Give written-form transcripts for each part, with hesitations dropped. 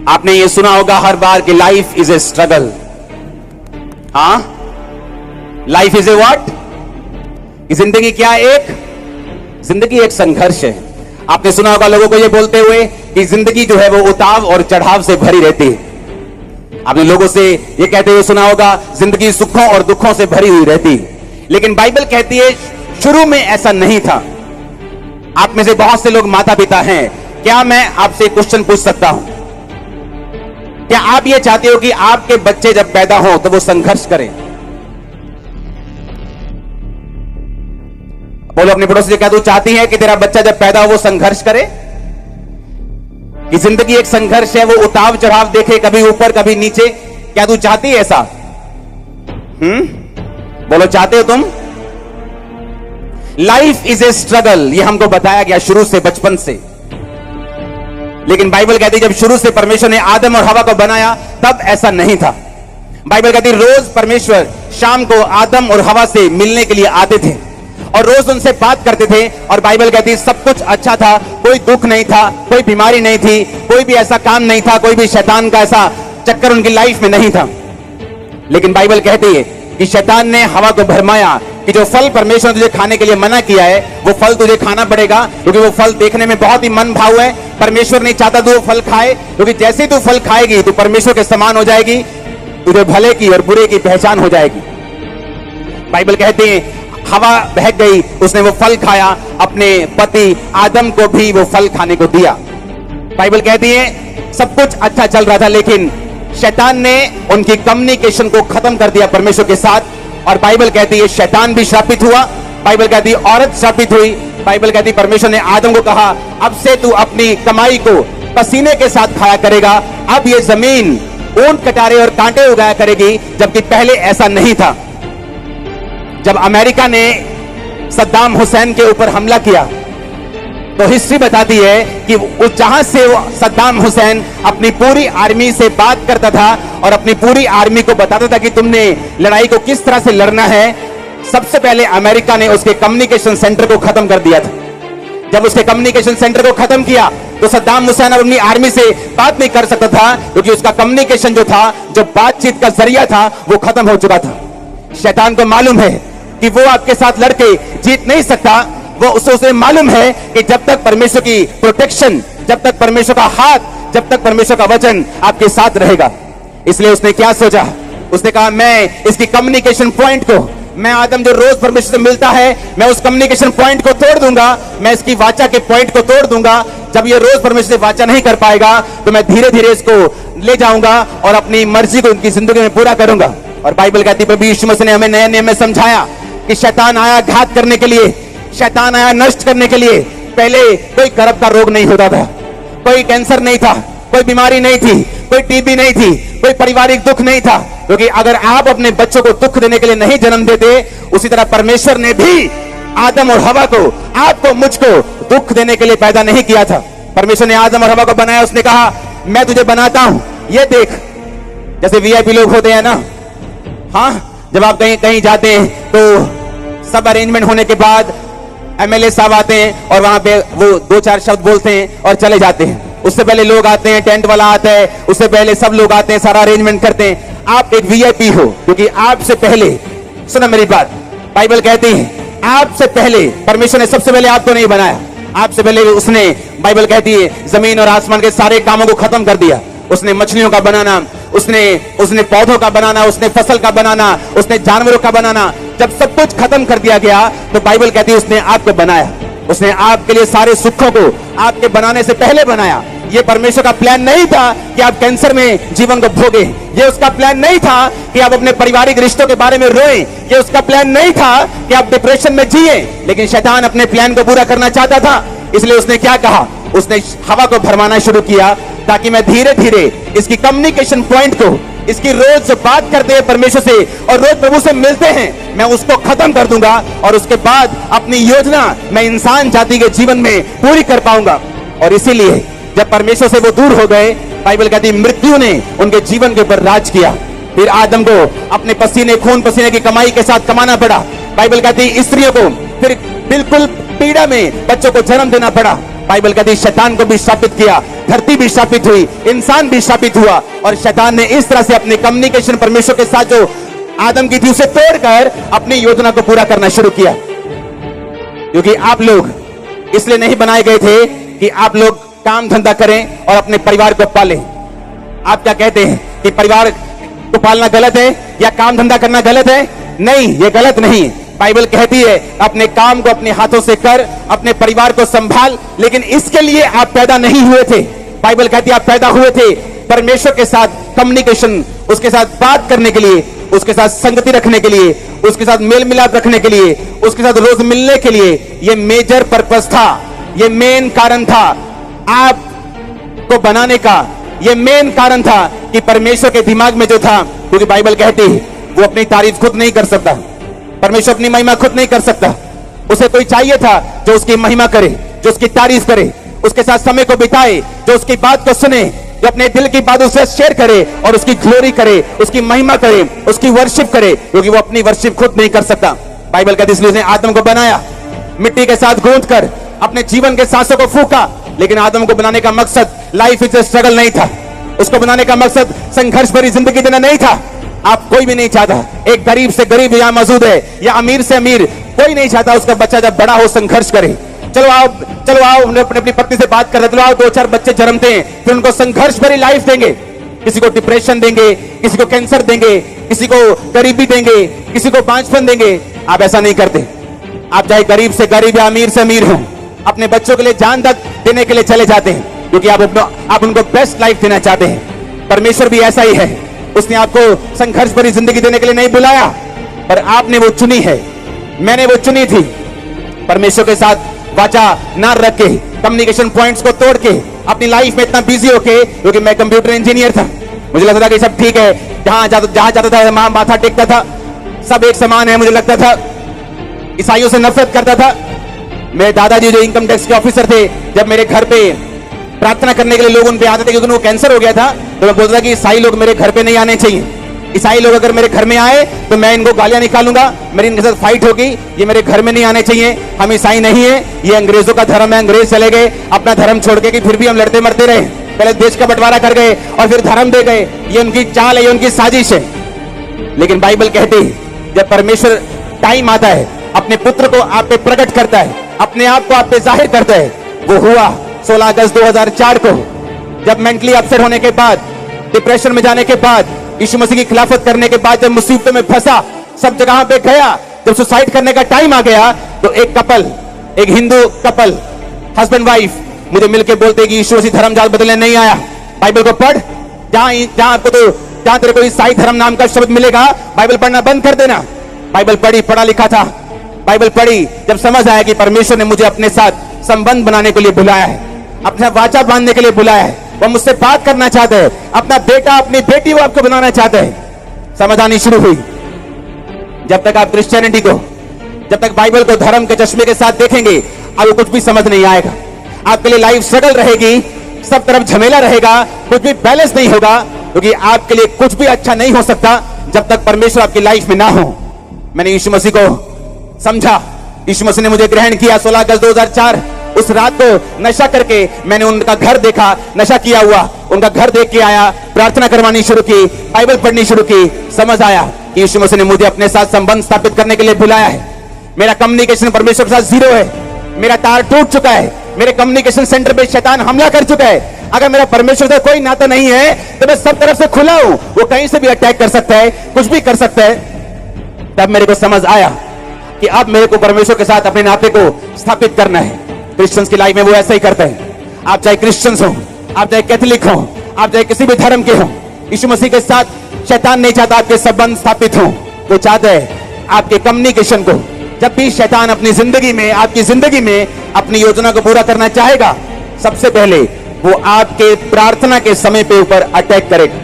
आपने ये सुना होगा हर बार कि लाइफ इज ए स्ट्रगल। हाँ, लाइफ इज ए व्हाट? जिंदगी क्या है? जिंदगी एक संघर्ष है। आपने सुना होगा लोगों को ये बोलते हुए कि जिंदगी जो है वो उतार और चढ़ाव से भरी रहती है। आपने लोगों से ये कहते हुए सुना होगा जिंदगी सुखों और दुखों से भरी हुई रहती है। लेकिन बाइबल कहती है शुरू में ऐसा नहीं था। आप में से बहुत से लोग माता पिता हैं। क्या मैं आपसे क्वेश्चन पूछ सकता हूं? क्या आप ये चाहते हो कि आपके बच्चे जब पैदा हो तो वो संघर्ष करें? बोलो अपने पड़ोसी से, क्या तू चाहती है कि तेरा बच्चा जब पैदा हो वो संघर्ष करे? कि जिंदगी एक संघर्ष है, वो उतार चढ़ाव देखे, कभी ऊपर कभी नीचे। क्या तू चाहती है ऐसा? बोलो, चाहते हो तुम? लाइफ इज ए स्ट्रगल, ये हमको बताया गया शुरू से, बचपन से। लेकिन बाइबल कहती है जब शुरू से परमेश्वर ने आदम और हवा को बनाया तब ऐसा नहीं था। बाइबल कहती है रोज परमेश्वर शाम को आदम और हवा से मिलने के लिए आते थे और रोज उनसे बात करते थे। और बाइबल कहती है सब कुछ अच्छा था, कोई दुख नहीं था, कोई बीमारी नहीं थी, कोई भी ऐसा काम नहीं था, कोई भी शैतान का ऐसा चक्कर उनकी लाइफ में नहीं था। लेकिन बाइबल कहती है कि शैतान ने हवा को भरमाया कि जो फल परमेश्वर ने तुझे खाने के लिए मना किया है वो फल तुझे खाना पड़ेगा, क्योंकि वो फल देखने में बहुत ही मन भाव है। परमेश्वर नहीं चाहता तू वो फल खाए, क्योंकि जैसे ही तू फल खाएगी तो परमेश्वर के समान हो जाएगी, तुझे भले की और बुरे की पहचान हो जाएगी। बाइबल कहती है हवा बहक गई, उसने वो फल खाया, अपने पति आदम को भी वो फल खाने को दिया। बाइबल कहती है सब कुछ अच्छा चल रहा था, लेकिन शैतान ने उनकी कम्युनिकेशन को खत्म कर दिया परमेश्वर के साथ। और बाइबल कहती है शैतान भी श्रापित हुआ। बाइबल कहती है औरत श्रापित हुई। बाइबल कहती है परमेश्वर ने आदम को कहा अब से तू अपनी कमाई को पसीने के साथ खाया करेगा, अब ये जमीन ऊंट कटारे और कांटे उगाया करेगी, जबकि पहले ऐसा नहीं था। जब अमेरिका ने सद्दाम हुसैन के ऊपर हमला किया तो हिस्ट्री बताती है कि जहां से सद्दाम हुसैन अपनी पूरी आर्मी से बात करता था और अपनी पूरी आर्मी को बताता था कि तुमने लड़ाई को किस तरह से लड़ना है, सबसे पहले अमेरिका ने उसके कम्युनिकेशन सेंटर को खत्म कर दिया था। जब उसके कम्युनिकेशन सेंटर को खत्म किया तो सद्दाम हुसैन अपनी आर्मी से बात नहीं कर सकता था, क्योंकि उसका कम्युनिकेशन जो था, जो बातचीत का जरिया था, वो खत्म हो चुका था। शैतान को मालूम है कि वो आपके साथ लड़के जीत नहीं सकता। वो उसे मालूम है कि जब तक परमेश्वर की प्रोटेक्शन, जब तक परमेश्वर का हाथ, जब तक परमेश्वर का वचन आपके साथ रहेगा। इसलिए उसने क्या सोचा? उसने कहा मैं इसकी कम्युनिकेशन पॉइंट को, मैं आदम जो रोज परमेश्वर से मिलता है, मैं उस कम्युनिकेशन पॉइंट को तोड़ दूंगा, मैं इसकी वाचा के पॉइंट को तोड़ दूंगा। जब ये रोज परमेश्वर से वाचा नहीं कर पाएगा तो मैं धीरे धीरे इसको ले जाऊंगा और अपनी मर्जी को उनकी जिंदगी में पूरा करूंगा। और बाइबल कहती है प्रभु यीशु मसीह ने हमें नए नियम में समझाया कि शैतान आया घात करने के लिए, शैतान आया नष्ट करने के लिए। पहले कोई गर्भ का रोग नहीं होता था, कोई कैंसर नहीं था, कोई बीमारी नहीं थी, कोई टीबी नहीं थी, कोई पारिवारिक दुख नहीं था, क्योंकि अगर आप अपने बच्चों को दुख देने के लिए नहीं जन्म देते, उसी तरह परमेश्वर ने भी आदम और हवा को, आपको, मुझको दुख देने के लिए पैदा नहीं किया था। परमेश्वर ने आदम और हवा को बनाया, उसने कहा मैं तुझे बनाता हूं, ये देख। जैसे वीआईपी लोग होते हैं ना, हाँ, जब आप कहीं कहीं जाते हैं तो सब अरेंजमेंट होने के बाद एमएलए साहब आते हैं और वहां पे वो दो चार शब्द बोलते हैं और चले जाते हैं। उससे पहले लोग आते हैं, टेंट वाला आता है, उससे पहले सब लोग आते हैं, सारा अरेंजमेंट करते हैं। आप एक वीआईपी हो, क्योंकि आपसे पहले, सुना मेरी बात, बाइबल कहती है आपसे पहले परमेश्वर ने सबसे पहले आपको नहीं बनाया, आपसे पहले उसने, बाइबल कहती है जमीन और आसमान के सारे कामों को खत्म कर दिया। उसने मछलियों का बनाना, उसने पौधों का बनाना, उसने फसल का बनाना, उसने जानवरों का बनाना। जब सब कुछ खत्म कर दिया गया तो बाइबल कहती है उसने आपको बनाया। उसने आपके लिए सारे सुखों को आपके बनाने से पहले बनाया। ये परमेश्वर का प्लान नहीं था कि आप कैंसर में जीवन को भोगे, ये उसका प्लान नहीं था कि आप अपने पारिवारिक रिश्तों के बारे में रोएं, ये उसका प्लान नहीं था कि आप डिप्रेशन में जिए। लेकिन शैतान अपने प्लान को पूरा करना चाहता था, इसलिए उसने क्या कहा? उसने हवा को भरमाना शुरू किया ताकि मैं धीरे धीरे इसकी कम्युनिकेशन पॉइंट को, इसकी रोज बात करते हैं परमेश्वर से और रोज प्रभु से मिलते हैं, मैं उसको खत्म कर दूंगा और उसके बाद अपनी योजना मैं इंसान जाति के जीवन में पूरी कर पाऊंगा। और इसीलिए जब परमेश्वर से वो दूर हो गए, बाइबल कहती है मृत्यु ने उनके जीवन के ऊपर राज किया। फिर आदम को अपने पसीने, खून पसीने की कमाई के साथ कमाना पड़ा। बाइबल कहती है स्त्रियों को फिर बिल्कुल पीड़ा में बच्चों को जन्म देना पड़ा। बाइबल कहती है शैतान को भी स्थापित किया धरती भी शापित हुई, इंसान भी शापित हुआ, और शैतान ने इस तरह से अपने कम्युनिकेशन परमेश्वर के साथ जो आदम की थी उसे तोड़कर अपनी योजना को पूरा करना शुरू किया। क्योंकि आप लोग इसलिए नहीं बनाए गए थे कि आप लोग काम धंधा करें और अपने परिवार को पालें। आप क्या कहते हैं कि परिवार को पालना गलत है या काम धंधा करना गलत है? नहीं, ये गलत नहीं। बाइबल कहती है अपने काम को अपने हाथों से कर, अपने परिवार को संभाल, लेकिन इसके लिए आप पैदा नहीं हुए थे। बाइबल कहती है आप पैदा हुए थे परमेश्वर के साथ कम्युनिकेशन, उसके साथ बात करने के लिए, उसके साथ संगति रखने के लिए, उसके साथ मेल मिलाप रखने के लिए, उसके साथ रोज मिलने के लिए। ये मेजर पर्पस था, ये मेन कारण था आप को बनाने का। ये मेन कारण था कि परमेश्वर के दिमाग में जो था, क्योंकि बाइबल कहती है वो अपनी तारीफ खुद नहीं कर सकता, परमेश्वर अपनी महिमा खुद नहीं कर सकता। उसे कोई चाहिए था जो उसकी महिमा करे, जो उसकी तारीफ करे, उसके साथ समय को बिताए, जो उसकी बात को सुने, जो अपने दिल की बात उससे शेयर करे और उसकी ग्लोरी करे, उसकी महिमा करे, उसकी वर्शिप करे, क्योंकि वो अपनी वर्शिप खुद नहीं कर सकता। बाइबल कहती है इसलिए उसने आदम को बनाया, मिट्टी के साथ गूंथ कर अपने जीवन के सांसों को फूका। लेकिन आदम को बनाने का मकसद लाइफ इज ए स्ट्रगल नहीं था, उसको बनाने का मकसद संघर्ष भरी जिंदगी देना नहीं था। आप कोई भी नहीं चाहता, एक गरीब से गरीब यहाँ मौजूद है या अमीर से अमीर, कोई नहीं चाहता उसका बच्चा जब बड़ा हो संघर्ष करे। चलो आओ अपने अपनी पत्नी से बात कर रहे, चलो आओ 2-4 बच्चे जन्मते हैं, फिर उनको संघर्ष भरी लाइफ देंगे। किसी को डिप्रेशन देंगे, किसी को कैंसर देंगे, किसी को गरीबी देंगे, किसी को बांझपन देंगे। आप ऐसा नहीं करते। आप चाहे गरीब से गरीब या अमीर से अमीर हो, अपने बच्चों के लिए जान तक देने के लिए चले जाते हैं, क्योंकि आप उनको बेस्ट लाइफ देना चाहते हैं। परमेश्वर भी ऐसा ही है, उसने आपको संघर्ष भरी जिंदगी देने के लिए नहीं बुलाया, पर आपने वो चुनी है, मैंने वो चुनी थी। परमेश्वर के साथ वाचा ना रख के, कम्युनिकेशन पॉइंट्स को तोड़ के, अपनी लाइफ में इतना बिजी होके, क्योंकि मैं कंप्यूटर इंजीनियर था, मुझे लगता था कि सब ठीक है, जहां जाता था मां माथा टेकता था, सब एक समान है। मुझे लगता था, ईसाइयों से नफरत करता था। मेरे दादाजी जो इनकम टैक्स के ऑफिसर थे, जब मेरे घर पे प्रार्थना करने के लिए लोग उन पे आते थे, क्योंकि उनको कैंसर हो गया था, तो मैं बोलता था कि ईसाई लोग मेरे घर पे नहीं आने चाहिए। ईसाई लोग अगर मेरे घर में आए तो मैं इनको गालियां निकालूंगा, मेरी इनके साथ फाइट होगी, ये मेरे घर में नहीं आने चाहिए। हम ईसाई नहीं है, ये अंग्रेजों का धर्म है, अंग्रेज चले गए अपना धर्म छोड़ के, कि फिर भी हम लड़ते मरते रहे, पहले देश का बंटवारा कर गए और फिर धर्म दे गए। ये उनकी चाल है, ये उनकी साजिश है। लेकिन बाइबल कहती है जब परमेश्वर टाइम आता है, अपने पुत्र को आप पे प्रकट करता है, अपने आप को आप पे जाहिर करता है। वो हुआ 16 अगस्त 2004 को, जब मेंटली अपसेट होने के बाद, डिप्रेशन में जाने के बाद, यीशु मसीह की खिलाफत करने के बाद, जब मुसीबतों में फंसा, सब जगह पे गया, जब सुसाइड करने का टाइम आ गया, तो एक कपल, एक हिंदू कपल, हस्बैंड वाइफ, मुझे मिलके बोलते कि यीशु मसीह धर्म जाल बदलने नहीं आया। बाइबल को पढ़, जहां तेरे को ईसाई धर्म नाम का शब्द मिलेगा, बाइबल पढ़ना बंद कर देना। बाइबल पढ़ी, पढ़ा लिखा था, बाइबल पढ़ी, जब समझ आया कि परमेश्वर ने मुझे अपने साथ संबंध बनाने के लिए बुलाया है, अपना वाचा बांधने के लिए बुलाया है, वो मुझसे बात करना चाहते हैं, अपना बेटा अपनी बेटी वो आपको बनाना चाहते हैं। समझ आनी शुरू हुई। जब तक आप क्रिश्चियनिटी को, जब तक बाइबल को धर्म के चश्मे के साथ देखेंगे, आपको कुछ भी समझ नहीं आएगा। आपके लिए लाइफ स्ट्रगल रहेगी, सब तरफ झमेला रहेगा, कुछ भी बैलेंस नहीं होगा, क्योंकि आपके लिए कुछ भी अच्छा नहीं हो सकता जब तक परमेश्वर आपकी लाइफ में ना हो। मैंने यीशु मसीह को समझा, यीशु मसीह ने मुझे ग्रहण किया 16 अगस्त 2004। उस रात को नशा करके मैंने उनका घर देखा, नशा किया हुआ, उनका घर देख के आया, प्रार्थना करवानी शुरू की, बाइबल पढ़नी शुरू की। समझ आया कि यीशु मसीह ने मुझे अपने साथ संबंध स्थापित करने के लिए बुलाया है। मेरा कम्युनिकेशन परमेश्वर के साथ जीरो है, मेरा तार टूट चुका है, मेरे कम्युनिकेशन सेंटर पे शैतान हमला कर चुका है। अगर मेरा परमेश्वर से कोई नाता नहीं है तो मैं सब तरफ से खुला हूं, वो कहीं से भी अटैक कर सकता है, कुछ भी कर सकता है। तब मेरे को समझ आया कि अब मेरे को परमेश्वर के साथ अपने नाते को स्थापित करना है। क्रिश्चियंस की लाइफ में वो ऐसा ही करते हैं। आप चाहे क्रिश्चियंस हो, आप चाहे कैथोलिक हो, आप चाहे किसी भी धर्म के हो, यीशु मसीह के साथ शैतान नहीं चाहता आपके संबंध स्थापित हो। वो चाहता है आपके कम्युनिकेशन को। जब भी शैतान अपनी जिंदगी में, आपकी जिंदगी में अपनी योजना को पूरा करना चाहेगा, सबसे पहले वो आपके प्रार्थना के समय पे ऊपर अटैक करेगा,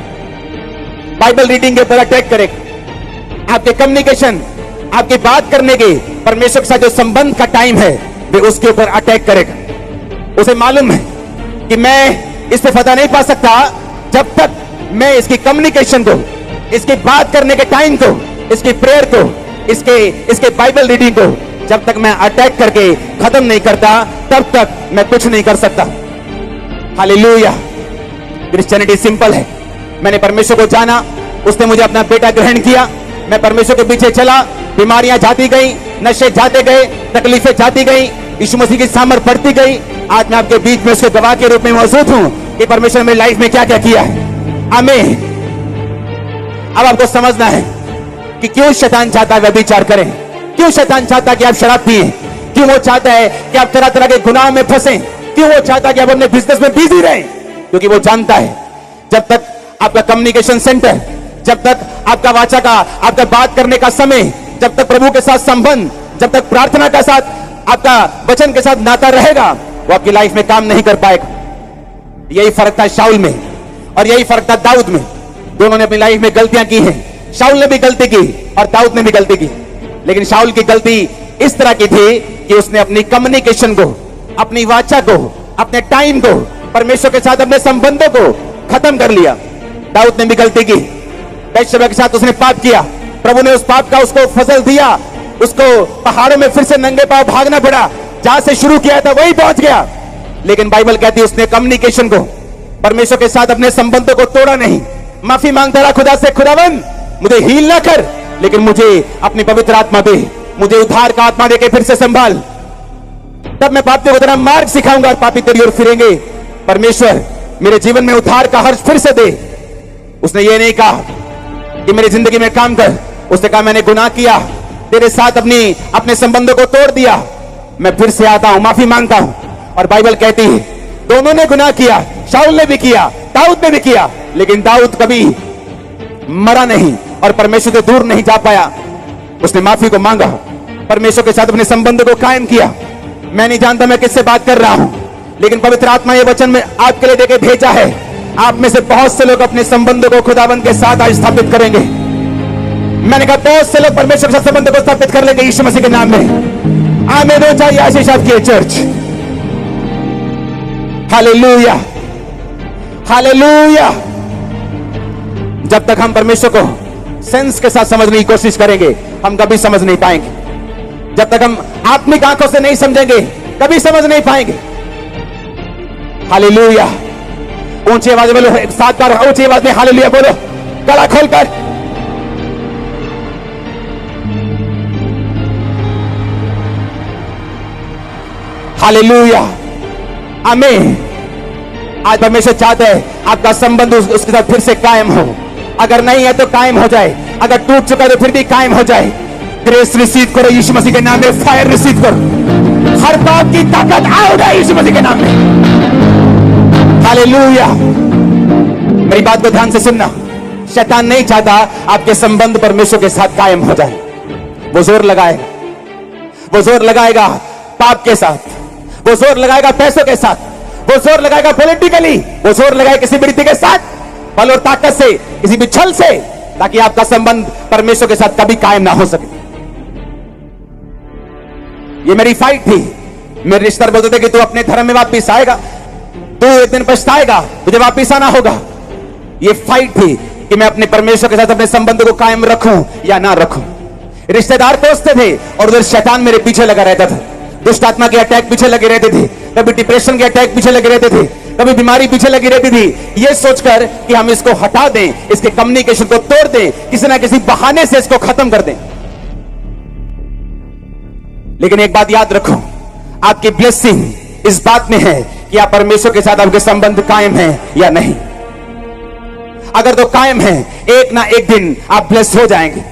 बाइबल रीडिंग के ऊपर अटैक करेगा, आपके कम्युनिकेशन, आपकी बात करने के, परमेश्वर के साथ जो संबंध का टाइम है, वे उसके ऊपर अटैक करेगा। उसे मालूम है कि मैं इस पे फतह नहीं पा सकता जब तक मैं इसकी कम्युनिकेशन को, इसकी बात करने के टाइम को, इसकी प्रेयर को, इसके बाइबल रीडिंग को जब तक मैं अटैक करके खत्म नहीं करता, तब तक मैं कुछ नहीं कर सकता। हालेलुया। क्रिश्चियनिटी सिंपल है। मैंने परमेश्वर को जाना, उसने मुझे अपना बेटा ग्रहण किया, मैं परमेश्वर के पीछे चला, बीमारियां जाती गई, नशे जाते गए, तकलीफें जाती गई, यीशु मसीह की सामर्थ बढ़ती गई। आज मैं आपके बीच में उसके गवाह के रूप में मौजूद हूं कि परमेश्वर ने मेरी लाइफ में क्या क्या किया है। आमीन। अब आपको समझना है कि क्यों शैतान चाहता है व्यभिचार करें, क्यों शैतान चाहता है कि आप शराब पिए, क्यों वो चाहता है कि आप तरह तरह के गुनाह में फंसे, क्यों वो चाहता है कि आप अपने बिजनेस में बिजी रहें। क्योंकि वो जानता है जब तक आपका कम्युनिकेशन सेंटर, जब तक आपका वाचा का, आपका बात करने का समय, जब तक प्रभु के साथ संबंध, जब तक प्रार्थना के साथ, आपका वचन के साथ नाता रहेगा, वो आपकी लाइफ में काम नहीं कर पाएगा। यही फर्क था शाऊल में और यही फर्क था दाऊद में। दोनों ने अपनी लाइफ में गलतियां की हैं। शाऊल ने भी गलती की और दाऊद ने भी गलती की, लेकिन शाऊल की गलती इस तरह की थी कि उसने अपनी कम्युनिकेशन को, अपनी वाचा को, अपने टाइम को, परमेश्वर के साथ अपने संबंधों को खत्म कर लिया। दाऊद ने भी गलती की, बैतशेबा के साथ उसने पाप किया, प्रभु ने उस पाप का उसको फजल दिया, उसको पहाड़ों में फिर से नंगे पांव भागना पड़ा, जहां से शुरू किया था वही पहुंच गया। लेकिन बाइबल कहती है उसने कम्युनिकेशन को, परमेश्वर के साथ अपने संबंधों को तोड़ा नहीं। माफी मांगता रहा खुदा से, खुदावन मुझे हील ना कर, लेकिन मुझे अपनी पवित्र आत्मा दे, मुझे उद्धार का आत्मा देके फिर से संभाल, तब मैं पापियों को तेरा मार्ग सिखाऊंगा और पापी तेरी ओर फिरेंगे। परमेश्वर मेरे जीवन में उद्धार का हर्ष फिर से दे। उसने ये नहीं कहा कि मेरी जिंदगी में काम कर, उसने कहा मैंने गुनाह किया, तेरे साथ अपने संबंधों को तोड़ दिया, मैं फिर से आता हूं, माफी मांगता हूं। और बाइबल कहती है दोनों ने गुनाह किया, शाऊल ने भी किया, दाऊद ने भी किया, लेकिन दाऊद कभी मरा नहीं और परमेश्वर से दूर नहीं जा पाया। उसने माफी को मांगा, परमेश्वर के साथ अपने संबंध को कायम किया। मैं नहीं जानता मैं किससे बात कर रहा हूं, लेकिन पवित्र आत्मा ये वचन में आपके लिए देके भेजा है। आप में से बहुत से लोग अपने संबंधों को खुदावंद के साथ आज स्थापित करेंगे। मैंने कहा बहुत से लोग परमेश्वर के साथ संबंध को स्थापित कर लेंगे यीशु मसीह के नाम में। आमीन हो चाहिए आशीष आपकी चर्च। Hallelujah, hallelujah. जब तक हम परमेश्वर को सेंस के साथ समझने की कोशिश करेंगे, हम कभी समझ नहीं पाएंगे। जब तक हम आत्मिक आंखों से नहीं समझेंगे, कभी समझ नहीं पाएंगे। हालेलुया। ऊंची आवाज में बोलो, एक साथ बार ऊंची आवाज में हालेलुया बोलो, गला खोलकर। हालेलुया, आमीन। आज परमेश्वर चाहता है आपका संबंध उसके साथ फिर से कायम हो। अगर नहीं है तो कायम हो जाए, अगर टूट चुका है तो फिर भी कायम हो जाए। ग्रेस रिसीव करो यीशु मसीह के नाम में, फायर रिसीव करो, हर पाप की ताकत आउट है यीशु मसीह के नाम में। हालेलुया। मेरी बात को ध्यान से सुनना, शैतान नहीं चाहता आपके संबंध परमेश्वर के साथ कायम हो जाए। वो जोर लगाएगा, वो जोर लगाएगा पाप के साथ, वो जोर लगाएगा पैसों के साथ, वो जोर लगाएगा पॉलिटिकली, वो जोर लगाएगा किसी भी रीति के साथ, बल और ताकत से, किसी भी छल से, ताकि आपका संबंध परमेश्वर के साथ कभी कायम ना हो सके। ये मेरी फाइट थी। मेरे रिश्तेदार बोलते थे कि तू अपने धर्म में वापिस आएगा, तू एक दिन पछताएगा, तुझे वापिस आना होगा। ये फाइट थी कि मैं अपने परमेश्वर के साथ अपने संबंध को कायम रखूं या ना रखूं। रिश्तेदार कोसते थे और उधर शैतान मेरे पीछे लगा रहता था। दुष्ट आत्मा के अटैक पीछे लगे रहते थे, कभी डिप्रेशन के अटैक पीछे लगे रहते थे, कभी बीमारी पीछे लगी रहती थी, ये सोचकर कि हम इसको हटा दें, इसके कम्युनिकेशन को तोड़ दें, किसी ना किसी बहाने से इसको खत्म कर दें। लेकिन एक बात याद रखो, आपकी ब्लेसिंग इस बात में है कि आप परमेश्वर के साथ आपके संबंध कायम है या नहीं। अगर तो कायम है, एक ना एक दिन आप ब्लेस हो जाएंगे,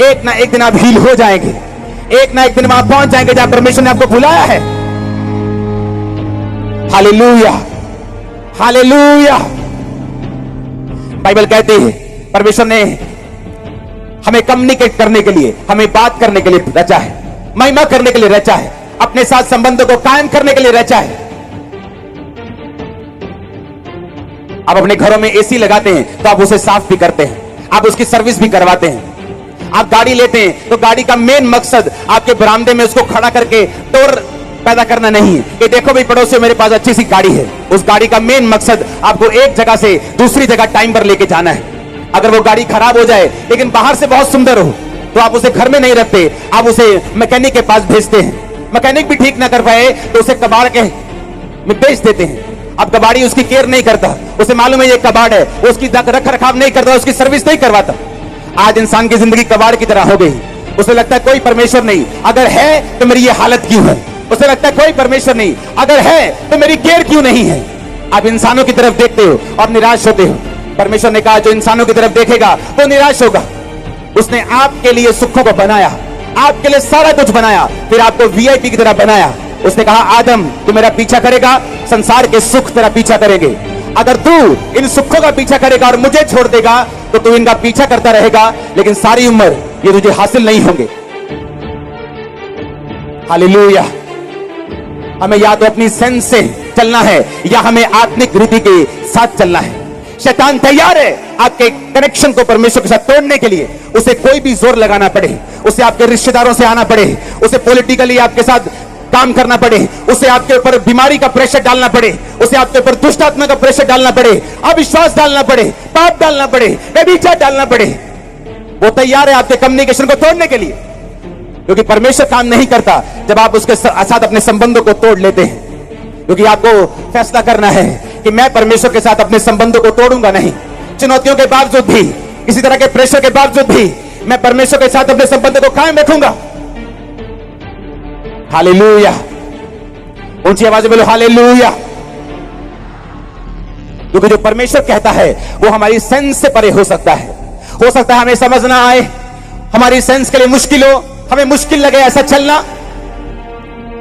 एक ना एक दिन आप हील हो जाएंगे, एक ना एक दिन वहां पहुंच जाएंगे जहां परमेश्वर ने आपको बुलाया है। Hallelujah, hallelujah. बाइबल कहती है परमेश्वर ने हमें कम्युनिकेट करने के लिए, हमें बात करने के लिए रचा है, महिमा करने के लिए रचा है, अपने साथ संबंधों को कायम करने के लिए रचा है। आप अपने घरों में एसी लगाते हैं तो आप उसे साफ भी करते हैं, आप उसकी सर्विस भी करवाते हैं। आप गाड़ी लेते हैं तो गाड़ी का मेन मकसद आपके बरामदे में उसको खड़ा करके टोर पैदा करना नहीं है कि देखो भाई पड़ोसी मेरे पास अच्छी सी गाड़ी है। उस गाड़ी का मेन मकसद आपको एक जगह से दूसरी जगह टाइम पर लेके जाना है। अगर वो गाड़ी खराब हो जाए लेकिन बाहर से बहुत सुंदर हो तो आप उसे घर में नहीं रखते, आप उसे मैकेनिक के पास भेजते हैं। मैकेनिक भी ठीक ना कर पाए तो उसे कबाड़ के में बेच देते हैं। अब कबाड़ी उसकी केयर नहीं करता, उसे मालूम है ये कबाड़ है, वो उसकी रख रखाव नहीं करता, उसकी सर्विस नहीं करवाता। आज इंसान की जिंदगी कबाड़ की तरह हो गई। उसे लगता है कोई परमेश्वर नहीं, अगर है तो मेरी ये हालत क्यों है। उसे लगता है कोई परमेश्वर नहीं, अगर है तो मेरी केयर क्यों नहीं है। आप इंसानों की तरफ देखते हो और निराश होते हो। परमेश्वर ने कहा जो इंसानों की तरफ देखेगा वो निराश होगा। उसने आपके लिए सुखों को बनाया, आपके लिए सारा कुछ बनाया, फिर आपको वीआईपी की तरह बनाया। उसने कहा आदम तू मेरा पीछा करेगा, संसार के सुख तेरा पीछा करेंगे। अगर तू इन सुखों का पीछा करेगा और मुझे छोड़ देगा तो तू इनका पीछा करता रहेगा, लेकिन सारी उम्र ये तुझे हासिल नहीं होंगे। हालेलुया। हमें या तो अपनी सेंस से चलना है या हमें आत्मिक रीति के साथ चलना है। शैतान तैयार है आपके कनेक्शन को परमेश्वर के साथ तोड़ने के लिए। उसे कोई भी जोर लगाना पड़े, उसे आपके रिश्तेदारों से आना पड़े, उसे पॉलिटिकली आपके साथ काम करना पड़े, उसे आपके ऊपर बीमारी का प्रेशर डालना पड़े, उसे आपके ऊपर दुष्ट आत्मा का प्रेशर डालना पड़े, अविश्वास डालना पड़े, पाप डालना पड़े, व्यभिचार डालना पड़े, वो तैयार है आपके कम्युनिकेशन को तोड़ने के लिए। क्योंकि परमेश्वर काम नहीं करता जब आप उसके साथ अपने संबंधों को तोड़ लेते हैं। क्योंकि आपको फैसला करना है कि मैं परमेश्वर के साथ अपने संबंधों को तोड़ूंगा नहीं। चुनौतियों के बावजूद भी, किसी तरह के प्रेशर के बावजूद भी मैं परमेश्वर के साथ अपने संबंधों को कायम रखूंगा। हालेलुया। ऊंची आवाज में बोलो हालेलुया। क्योंकि जो परमेश्वर कहता है वो हमारी सेंस से परे हो सकता है हमें समझ ना आए, हमारी सेंस के लिए मुश्किल हो, हमें मुश्किल लगे ऐसा चलना।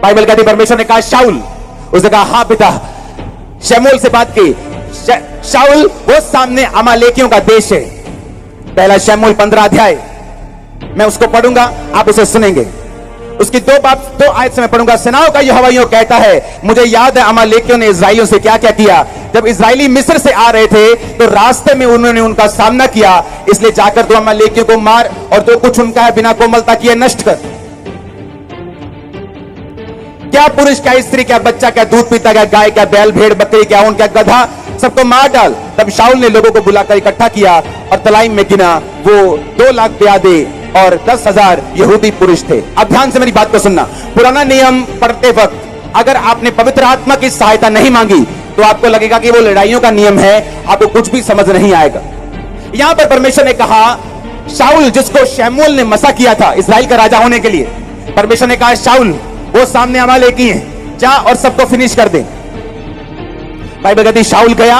बाइबल कहती परमेश्वर ने कहा शाऊल, उसने कहा हाँ पिता। शमूएल से बात की। शाऊल वो सामने अमालेकियों का देश है। पहला शमूएल 15 अध्याय मैं उसको पढ़ूंगा, आप उसे सुनेंगे। उसकी दो आयत से मैं पढ़ूंगा। सेनाओं का यहोवा यूं कहता है, मुझे याद है अमालेकियों ने इस्राएलियों से क्या क्या किया। जब इस्राएली मिस्र से आ रहे थे तो रास्ते में उन्होंने उनका सामना किया, इसलिए जाकर तू अमालेकियों को मार और जो कुछ उनका है बिना कोमलता किए नष्ट कर। क्या पुरुष, क्या स्त्री, क्या बच्चा, क्या दूध पीता, क्या गाय, क्या बैल, भेड़, बकरी, क्या ऊंट, क्या गधा, सबको मार डाल। तब शाऊल ने लोगों को बुलाकर इकट्ठा किया और तलाइम में गिना, वो 2 लाख प्यादे और 10,000 यहूदी पुरुष थे। अब ध्यान से मेरी बात को सुनना। पुराना नियम पढ़ते वक्त अगर आपने पवित्र आत्मा की सहायता नहीं मांगी तो आपको लगेगा कि वो लड़ाइयों का नियम है, आपको कुछ भी समझ नहीं आएगा। यहां पर परमेश्वर ने कहा शाऊल, जिसको शमूएल ने मसा किया था इस्राएल का राजा होने के लिए, परमेश्वर ने कहा शाऊल वो सामने अमालेकी हैं, जा और सबको फिनिश कर दे। बाइबल कहती शाऊल गया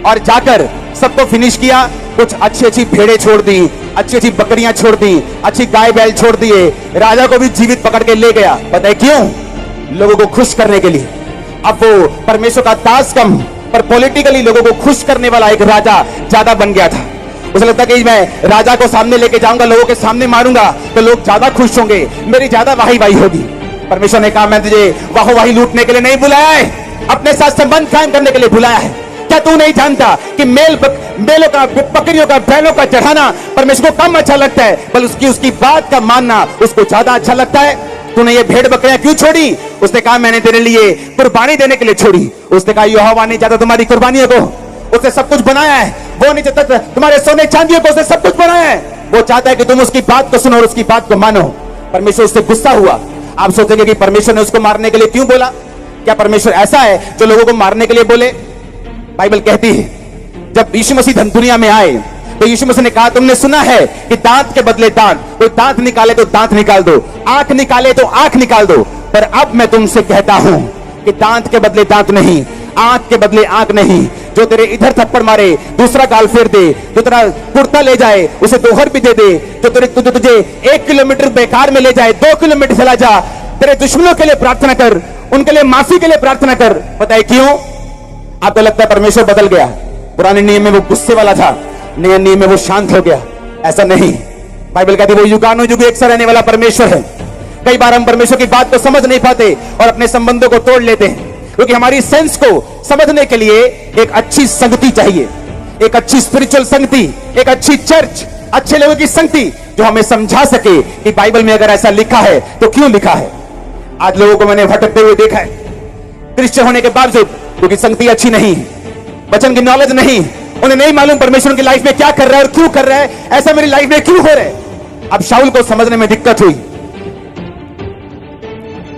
और जाकर सबको फिनिश किया। कुछ अच्छी अच्छी भेड़ें छोड़ दी, अच्छी अच्छी बकरियां छोड़ दी, अच्छी गाय बैल छोड़ दिए, राजा को भी जीवित पकड़ के ले गया। पता है क्यों? लोगों को खुश करने के लिए। अब वो परमेश्वर का दास कम पर पॉलिटिकली लोगों को खुश करने वाला एक राजा ज्यादा बन गया था। उसे लगता कि मैं राजा को सामने लेके जाऊंगा, लोगों के सामने मारूंगा तो लोग ज्यादा खुश होंगे, मेरी ज्यादा वाही वाही होगी। परमेश्वर ने कहा मैं तुझे वाही लूटने के लिए नहीं बुलाया है, अपने साथ संबंध कायम करने के लिए बुलाया है। क्या तू नहीं जानता कि मेलों का, बकरियों का, बैलों का चढ़ाना परमेश्वर को कम अच्छा लगता है, बल्कि उसकी बात का मानना उसको ज्यादा अच्छा लगता है। तूने ये भेड़ बकरियां क्यों छोड़ी? उसने कहा मैंने तेरे लिए कुर्बानी देने के लिए छोड़ी। उसने कहा यहोवा नहीं चाहता तुम्हारी कुर्बानियों को, उसने सब कुछ बनाया है। वो नहीं चाहता तुम्हारे सोने चांदियों को, उसने सब कुछ बनाया है। वो चाहता है कि तुम उसकी बात को सुनो और उसकी बात को मानो। परमेश्वर उससे गुस्सा हुआ। आप सोचेंगे कि परमेश्वर ने उसको मारने के लिए क्यों बोला? क्या परमेश्वर ऐसा है जो लोगों को मारने के लिए बोले? बाइबल कहती है जब यीशु मसीह दुनिया में आए तो यीशु मसीह ने कहा तुमने सुना है कि दांत के बदले दांत, कोई दांत निकाले तो दांत निकाल दो, आंख निकाले तो आंख निकाल दो, पर अब मैं तुमसे कहता हूं कि दांत के बदले दांत नहीं, आंख के बदले आंख नहीं। जो तेरे इधर थप्पड़ मारे दूसरा गाल फेर दे, जो तेरा कुर्ता ले जाए उसे दोहर भी दे दे, जो तुझे 1 किलोमीटर बेकार में ले जाए 2 किलोमीटर चला जा। तेरे दुश्मनों के लिए प्रार्थना कर, उनके लिए माफी के लिए प्रार्थना कर। पता है क्यों? आपको लगता है परमेश्वर बदल गया, पुराने नियम में वो गुस्से वाला था, नए नियम में वो शांत हो गया। ऐसा नहीं। बाइबल कहती है वो युगानुयुग एक सा रहने वाला परमेश्वर है। कई बार हम परमेश्वर की बात को समझ नहीं पाते और अपने संबंधों को तोड़ लेते हैं, क्योंकि हमारी सेंस को समझने के लिए एक अच्छी संगति चाहिए, एक अच्छी स्पिरिचुअल संगति, एक अच्छी चर्च, अच्छे लोगों की संगति जो हमें समझा सके कि बाइबल में अगर ऐसा लिखा है तो क्यों लिखा है। आज लोगों को मैंने भटकते हुए देखा है क्रिश्चियन होने के बावजूद, क्योंकि संगति अच्छी नहीं है, वचन की नॉलेज नहीं, उन्हें नहीं मालूम परमेश्वर की लाइफ में क्या कर रहा है और क्यों कर रहा है, ऐसा मेरी लाइफ में क्यों हो रहा है। अब शाऊल को समझने में दिक्कत हुई।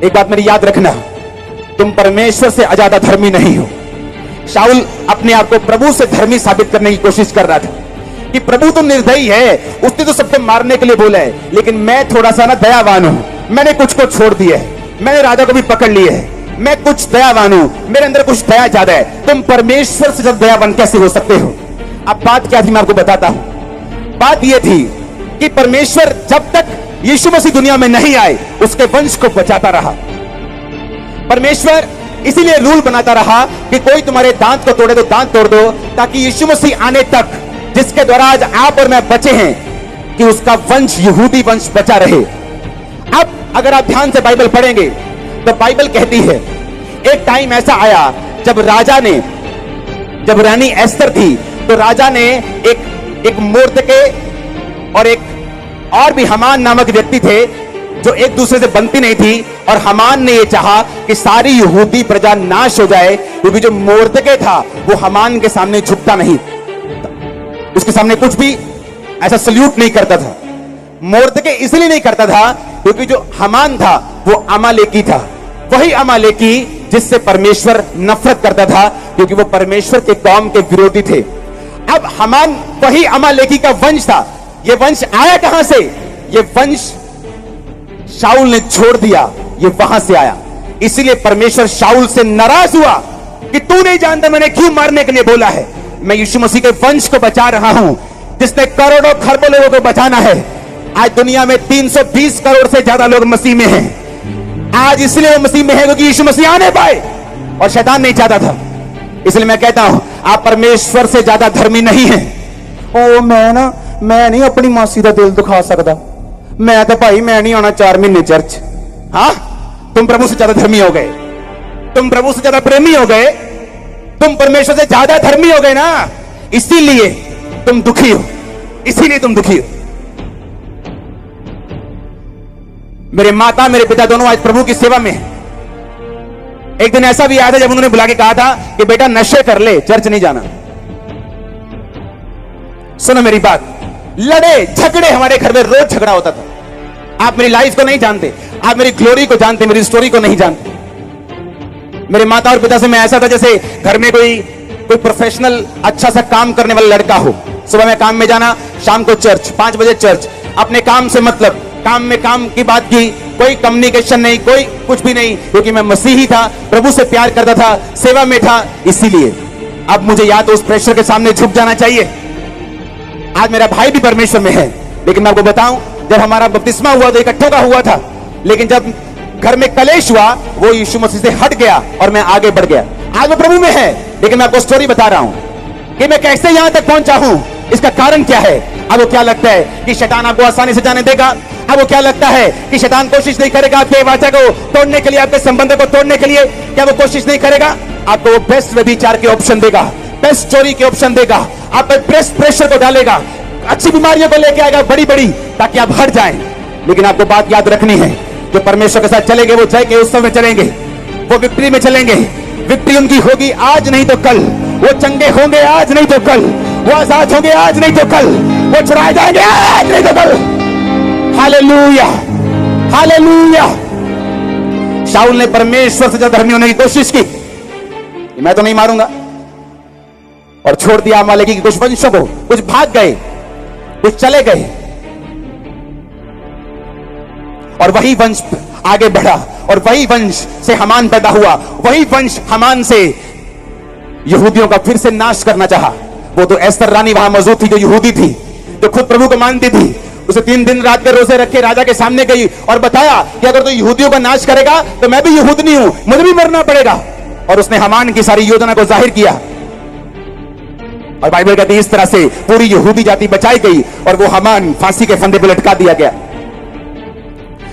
एक बात मेरी याद रखना, तुम परमेश्वर से ज्यादा धर्मी नहीं हो, शाऊल अपने आप को प्रभु से धर्मी साबित करने की कोशिश कर रहा था कि प्रभु तो निर्दयी है, उसने तो सबको मारने के लिए बोला है, लेकिन मैं थोड़ा सा ना दयावान हूं, मैंने कुछ को छोड़ दिया है, मैंने राजा को भी पकड़ लिया है, मैं कुछ दयावान हूं, मेरे अंदर कुछ दया ज्यादा है। तुम परमेश्वर से जब दयावान कैसे हो सकते हो? अब बात क्या थी मैं आपको बताता हूं। बात यह थी कि परमेश्वर जब तक यीशु मसीह दुनिया में नहीं आए उसके वंश को बचाता रहा। परमेश्वर इसीलिए रूल बनाता रहा कि कोई तुम्हारे दांत को तोड़े तो दांत तोड़ दो, ताकि यीशु मसीह आने तक, जिसके द्वारा आज आप और मैं बचे हैं, कि उसका वंश, यहूदी वंश बचा रहे। अब अगर आप ध्यान से बाइबल पढ़ेंगे तो बाइबल कहती है एक टाइम ऐसा आया जब रानी एस्तर थी, तो राजा ने एक मोर्दके और एक और भी हमान नामक व्यक्ति थे जो एक दूसरे से बनती नहीं थी, और हमान ने यह चाहा कि सारी यहूदी प्रजा नाश हो जाए, क्योंकि जो मोर्दके था वो हमान के सामने झुकता नहीं, उसके सामने कुछ भी ऐसा सल्यूट नहीं करता था। मोर्दके इसलिए नहीं करता था क्योंकि जो हमान था वो अमालेकी था, वही अमालेकी जिससे परमेश्वर नफरत करता था, क्योंकि वो परमेश्वर के कौम के विरोधी थे। अब हमान वही अमालेकी का वंश था। ये वंश आया कहां से? ये वंश शाऊल ने छोड़ दिया, ये वहां से आया। इसीलिए परमेश्वर शाऊल से नाराज हुआ कि तू नहीं जानता मैंने क्यों मारने के लिए बोला है। मैं यीशु मसीह के वंश को बचा रहा हूं, जिसने करोड़ों खरबों लोगों को बचाना है। आज दुनिया में 320 करोड़ से ज्यादा लोग मसीह में हैं। आज इसलिए वो मसीह में है क्योंकि यीशु मसीह आने पाए, और शैतान नहीं चाहता था। इसलिए मैं कहता हूं आप परमेश्वर से ज्यादा धर्मी नहीं हैं। ओ मैं नहीं अपनी मासी का दिल दुखा सकता, मैं तो भाई मैं नहीं आना 4 महीने चर्च। हाँ, तुम प्रभु से ज्यादा धर्मी हो गए, तुम प्रभु से ज्यादा प्रेमी हो गए, तुम परमेश्वर से ज्यादा धर्मी हो गए ना, इसीलिए तुम दुखी हो, इसीलिए तुम दुखी हो। मेरे माता मेरे पिता दोनों आज प्रभु की सेवा में हैं। एक दिन ऐसा भी आया था जब उन्होंने बुला के कहा था कि बेटा नशे कर ले, चर्च नहीं जाना। सुनो मेरी बात, लड़े झगड़े हमारे घर में रोज झगड़ा होता था। आप मेरी लाइफ को नहीं जानते, आप मेरी ग्लोरी को जानते, मेरी स्टोरी को नहीं जानते। मेरे माता और पिता से मैं ऐसा था जैसे घर में कोई प्रोफेशनल अच्छा सा काम करने वाला लड़का हो। सुबह में काम में जाना, शाम को चर्च, 5 बजे चर्च, अपने काम से मतलब, काम में काम की बात की, कोई कम्युनिकेशन नहीं, कोई कुछ भी नहीं, क्योंकि मैं मसीही था, प्रभु से प्यार करता था, सेवा में था। इसीलिए अब मुझे या तो उस प्रेशर के सामने झुक जाना चाहिए। आज मेरा भाई भी परमेश्वर में है, लेकिन मैं आपको बताऊं, जब हमारा बपतिस्मा हुआ तो इकट्ठों का हुआ था, लेकिन जब घर में कलेश हुआ वो यीशु मसीह से हट गया और मैं आगे बढ़ गया। आज वो प्रभु में है, लेकिन मैं आपको स्टोरी बता रहा हूं कि मैं कैसे यहां तक पहुंचा हूं, इसका कारण क्या है। अब वो क्या लगता है कि शैतान आपको आसानी से जाने देगा? अब वो क्या लगता है कि शैतान कोशिश नहीं करेगा आपके वाचा को तोड़ने के लिए, आपके संबंधों को तोड़ने के लिए? क्या वो कोशिश नहीं करेगा? आपको वो बेस्ट व्यभिचार के ऑप्शन देगा, बेस्ट चोरी के ऑप्शन देगा, आप पर बेस्ट प्रेशर को डालेगा, अच्छी बीमारियों को लेके आएगा बड़ी बड़ी, ताकि आप हट जाएं। लेकिन आपको बात याद रखनी है, जो परमेश्वर के साथ चलेंगे वो जय के उत्सव में चलेंगे, वो विक्ट्री में चलेंगे। विक्ट्री उनकी होगी आज नहीं तो कल, वो चंगे होंगे आज नहीं तो कल, वो आजाद होंगे आज नहीं तो कल, वो छुड़ाए जाएंगे आज नहीं तो कल। Hallelujah, hallelujah. शाऊल ने परमेश्वर से ज्यादा धर्मी होने की कोशिश की, मैं तो नहीं मारूंगा, और छोड़ दिया अमालेकी की कुछ वंशों को। कुछ भाग गए, कुछ चले गए, और वही वंश आगे बढ़ा, और वही वंश से हमान पैदा हुआ, वही वंश हमान से यहूदियों का फिर से नाश करना चाहा। वो तो एस्तर रानी वहां मौजूद थी, जो यहूदी थी, जो खुद प्रभु को मानती थी। उसे 3 दिन रात के रोजे रख के राजा के सामने गई और बताया कि अगर तो यहूदियों का नाश करेगा तो मैं भी यहूदनी हूं, मुझे भी मरना पड़ेगा। और उसने हमान की सारी योजना को जाहिर किया, और बाइबल कहती है इस तरह से पूरी यहूदी जाति बचाई गई, और वो हमान फांसी के फंदे पर लटका दिया गया।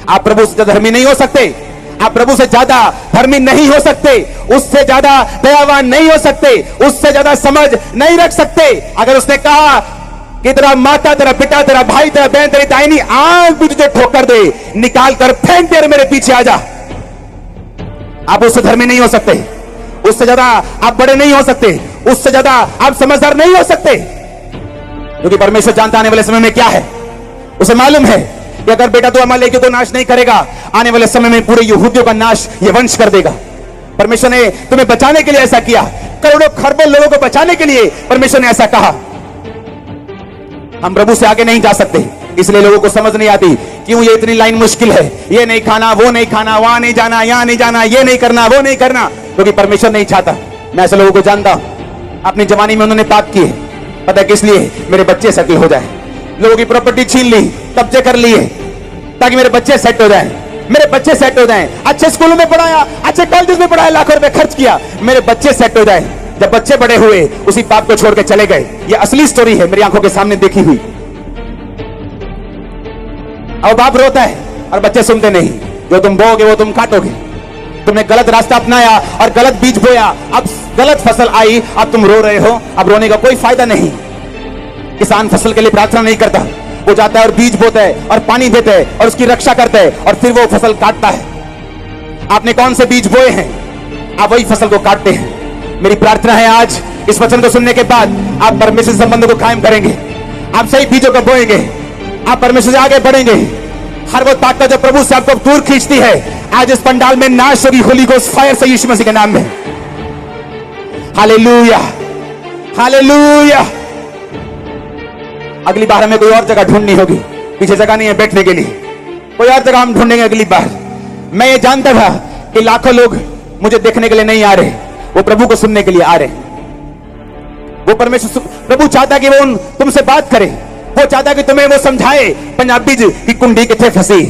आप प्रभु से ज्यादा धर्मी नहीं हो सकते, आप प्रभु से ज्यादा धर्मी नहीं हो सकते, उससे ज्यादा दयावान नहीं हो सकते, उससे ज्यादा समझ नहीं रख सकते। अगर उसने कहा कि तेरा माता, तेरा पिता, तेरा भाई, तेरा बहन, तेरी दाहिनी आंख भी तुझे ठोकर दे, निकाल कर फेंक दे, मेरे पीछे आ जा, आप उससे धर्मी नहीं हो सकते, उससे ज्यादा आप बड़े नहीं हो सकते, उससे ज्यादा आप समझदार नहीं हो सकते। क्योंकि परमेश्वर जानता आने वाले समय में क्या है। उसे मालूम है कि अगर बेटा तू अमालेकी को नाश नहीं करेगा, आने वाले समय में पूरे यहूदियों का नाश ये वंश कर देगा। परमेश्वर ने तुम्हें बचाने के लिए ऐसा किया। करोड़ों खरबों लोगों को बचाने के लिए परमेश्वर ने ऐसा कहा। हम प्रभु से आगे नहीं जा सकते, इसलिए लोगों को समझ नहीं आती क्यों ये इतनी लाइन मुश्किल है, ये नहीं खाना, वो नहीं खाना, वहां नहीं जाना, यहां नहीं जाना, ये नहीं करना, वो नहीं करना, क्योंकि परमेश्वर नहीं चाहता। मैं ऐसे लोगों को जानता हूं, अपनी जवानी में उन्होंने पाप किए, पता है किस लिए? मेरे बच्चे सेटल हो जाए। लोगों की प्रॉपर्टी छीन ली, कब्जे कर लिए, ताकि मेरे बच्चे सेट हो जाए, मेरे बच्चे सेट हो जाएं। अच्छे स्कूलों में पढ़ाया, अच्छे कॉलेज में पढ़ाया, लाखों रुपए खर्च किया, मेरे बच्चे सेट हो जाए। जब बच्चे बड़े हुए, उसी पाप को छोड़ के चले गए। ये असली स्टोरी है, मेरी आंखों के सामने देखी हुई। अब बाप रोता है और बच्चे सुनते नहीं। जो तुम बोओगे वो तुम काटोगे। तुमने गलत रास्ता अपनाया और गलत बीज बोया, अब गलत फसल आई, अब तुम रो रहे हो। अब रोने का कोई फायदा नहीं। किसान फसल के लिए प्रार्थना नहीं करता, वो जाता है और बीज बोता है और पानी देता है और उसकी रक्षा करता है और फिर वो फसल काटता है। आपने कौन से बीज बोए हैं, आप वही फसल को काटते हैं। मेरी प्रार्थना है आज इस वचन को सुनने के बाद आप परमेश्वर से संबंध को कायम करेंगे, आप सही बीजों को बोएंगे, आप परमेश्वर से आगे बढ़ेंगे। हर वो ताकत जो प्रभु से आपको दूर खींचती है, आज इस पंडाल में नाश होगी होली गोस्ट फायर से यीशु मसीह के नाम में। Hallelujah, hallelujah. अगली बार हमें कोई और जगह ढूंढनी होगी, पीछे जगह नहीं है बैठने के लिए, कोई और जगह हम ढूंढेंगे अगली बार। मैं ये जानता था कि लाखों लोग मुझे देखने के लिए नहीं आ रहे, वो प्रभु को सुनने के लिए आ रहे। वो परमेश्वर प्रभु चाहता कि वो तुमसे बात करे, वो चाहता कि तुम्हें वो समझाए पंजाबी जी की कुंडी किथे फंसी,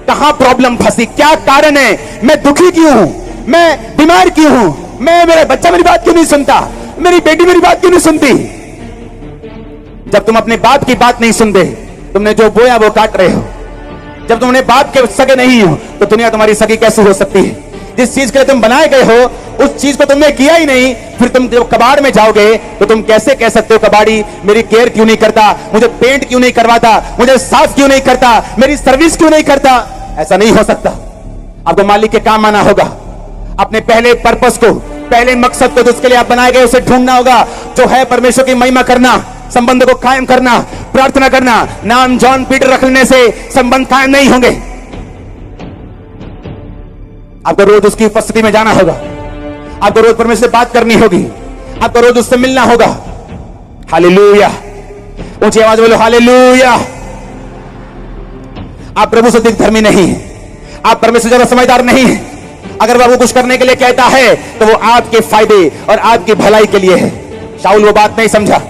कहां प्रॉब्लम फंसी, क्या कारण है, मैं दुखी क्यों हूं, मैं बीमार क्यों हूं, मेरा बच्चा मेरी बात क्यों नहीं सुनता, मेरी बेटी मेरी बात क्यों नहीं सुनती। जब तुम अपने बाप की बात नहीं सुनते, तुमने जो बोया वो काट रहे हो। जब तुम अपने बाप के सगे नहीं हो, तो दुनिया तुम्हारी सगी कैसे हो सकती है? जिस चीज के लिए तुम बनाए गए हो, उस चीज को तुमने किया ही नहीं, फिर तुम जब कबाड़ में जाओगे तो तुम कैसे कह सकते हो कबाड़ी मेरी केयर क्यों नहीं करता, मुझे पेंट क्यों नहीं करवाता, मुझे साफ क्यों नहीं करता, मेरी सर्विस क्यों नहीं करता? ऐसा नहीं हो सकता। आपको मालिक के काम आना होगा, अपने पहले पर्पस को, पहले मकसद को जिसके लिए आप बनाए गए उसे ढूंढना होगा, जो है परमेश्वर की महिमा करना, संबंध को कायम करना, प्रार्थना करना। नाम जॉन पीटर रखने से संबंध कायम नहीं होंगे। आपको रोज उसकी उपस्थिति में जाना होगा, आपको रोज परमेश्वर से बात करनी होगी, आपको रोज उससे मिलना होगा। हालेलुया, ऊंची आवाज बोलो हालेलुया। आप प्रभु से दिख धर्मी नहीं है, आप परमेश्वर ज्यादा समझदार नहीं है। अगर वो आपको कुछ करने के लिए कहता है तो वो आपके फायदे और आपकी भलाई के लिए है। शाऊल वो बात नहीं समझा,